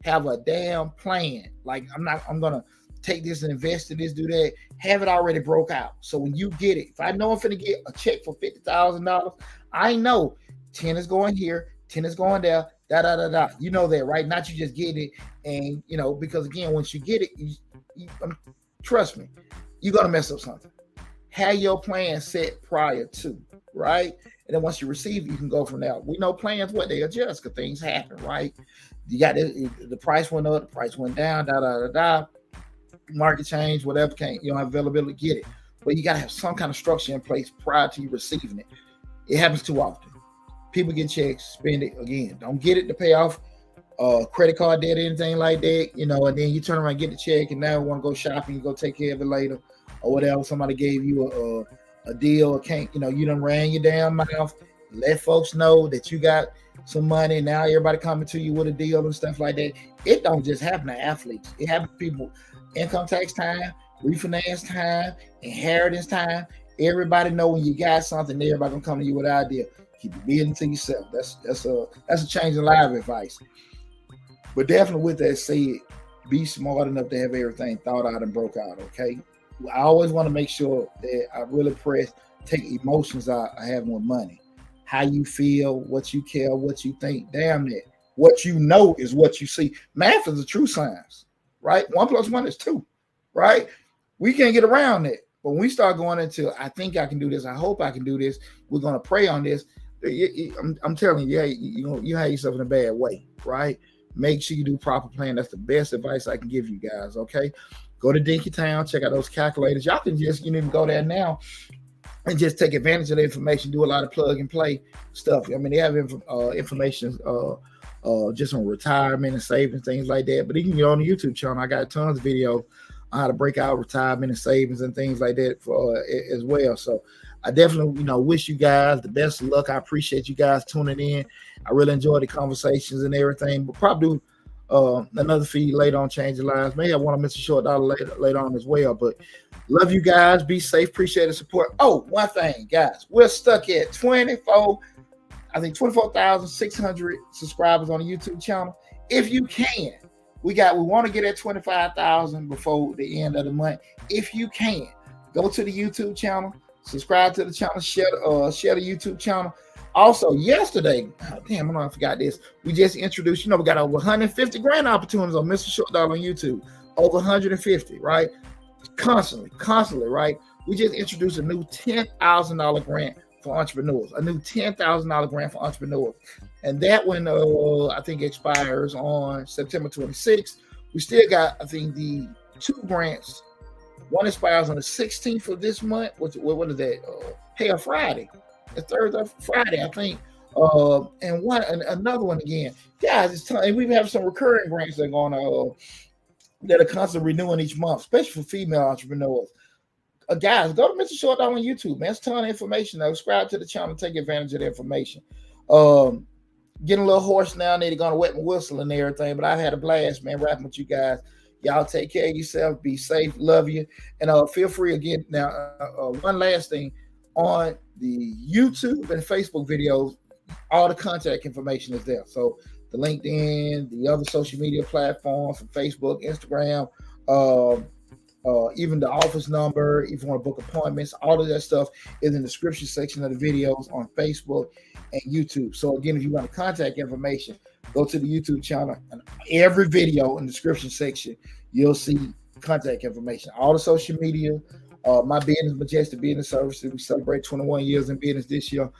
Have a damn plan. Like, I'm going to take this and invest in this, do that. Have it already broke out. So when you get it, if I know I'm going to get a check for $50,000, I know 10 is going here, 10 is going there, da. You know that, right? Not you just get it. And, because again, once you get it, trust me, you're going to mess up something. Have your plan set prior to, right? And then once you receive it, you can go from there. We know plans, they adjust because things happen, right? You got the price went up, the price went down, da. Market change, whatever, you don't have availability, get it. But you got to have some kind of structure in place prior to you receiving it. It happens too often. People get checks, spend it again. Don't get it to pay off credit card debt or anything like that, and then you turn around and get the check and now you want to go shopping, you go take care of it later. Or whatever, somebody gave you a deal, or you done ran your damn mouth, let folks know that you got some money. Now everybody coming to you with a deal and stuff like that. It don't just happen to athletes. It happens to people. Income tax time, refinance time, inheritance time. Everybody know when you got something, everybody gonna come to you with an idea. Keep it building to yourself. That's a change in life advice. But definitely with that said, be smart enough to have everything thought out and broke out, okay? I always want to make sure that I really take emotions out of having with money. How you feel, what you care, what you think. Damn it. What you know is what you see. Math is a true science, right? 1 + 1 is 2, right? We can't get around it. But when we start going into, I think I can do this, I hope I can do this, we're going to pray on this. I'm telling you, you have yourself in a bad way, right? Make sure you do proper plan. That's the best advice I can give you guys, okay? Go to Dinkytown, check out those calculators. Y'all can just, go there now and just take advantage of the information, do a lot of plug and play stuff. I mean, they have information just on retirement and savings, things like that. But you can get on the YouTube channel. I got tons of videos on how to break out retirement and savings and things like that as well. So I definitely, wish you guys the best of luck. I appreciate you guys tuning in. I really enjoy the conversations and everything. But probably another feed later on, Changing Lives. Maybe I want to miss a short dollar later on as well. But love you guys. Be safe. Appreciate the support. Oh, one thing, guys. We're stuck at 24,600 subscribers on the YouTube channel. If you can, we want to get at 25,000 before the end of the month. If you can, go to the YouTube channel, subscribe to the channel, share the YouTube channel. Also, yesterday, I forgot this. We just introduced, we got over 150 grant opportunities on Mr. Short Dollar on YouTube. Over 150, right? Constantly, right? We just introduced a new $10,000 grant for entrepreneurs. A new $10,000 grant for entrepreneurs. And that one, I think, expires on September 26th. We still got, I think, the 2 grants. One expires on the 16th of this month. What is that? Friday. The Thursday, Friday, I think. And another one again. Guys, and we have some recurring grants that are going that are constantly renewing each month, especially for female entrepreneurs. Guys, go to Mr. Short Dollar on YouTube, man. It's a ton of information. Now, subscribe to the channel, take advantage of the information. Getting a little hoarse now, they're gonna wet my whistle and everything, but I had a blast, man, rapping with you guys. Y'all take care of yourself, be safe, love you, and feel free again. Now, one last thing. On the YouTube and Facebook videos, all the contact information is there. So the LinkedIn, the other social media platforms from Facebook, Instagram, even the office number, if you want to book appointments, all of that stuff is in the description section of the videos on Facebook and YouTube. So again, if you want contact information, go to the YouTube channel, and every video in the description section, you'll see contact information. All the social media, my business, Majestic Business Services, we celebrate 21 years in business this year.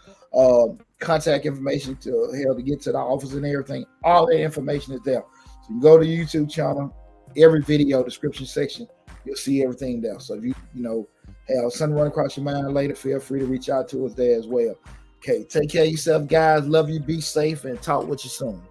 Contact information to get to the office and everything. All that information is there. So you go to the YouTube channel, every video description section, you'll see everything there. So if you have something run across your mind later, feel free to reach out to us there as well. Okay, take care of yourself, guys. Love you. Be safe, and talk with you soon.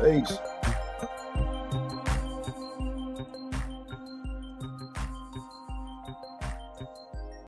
Peace.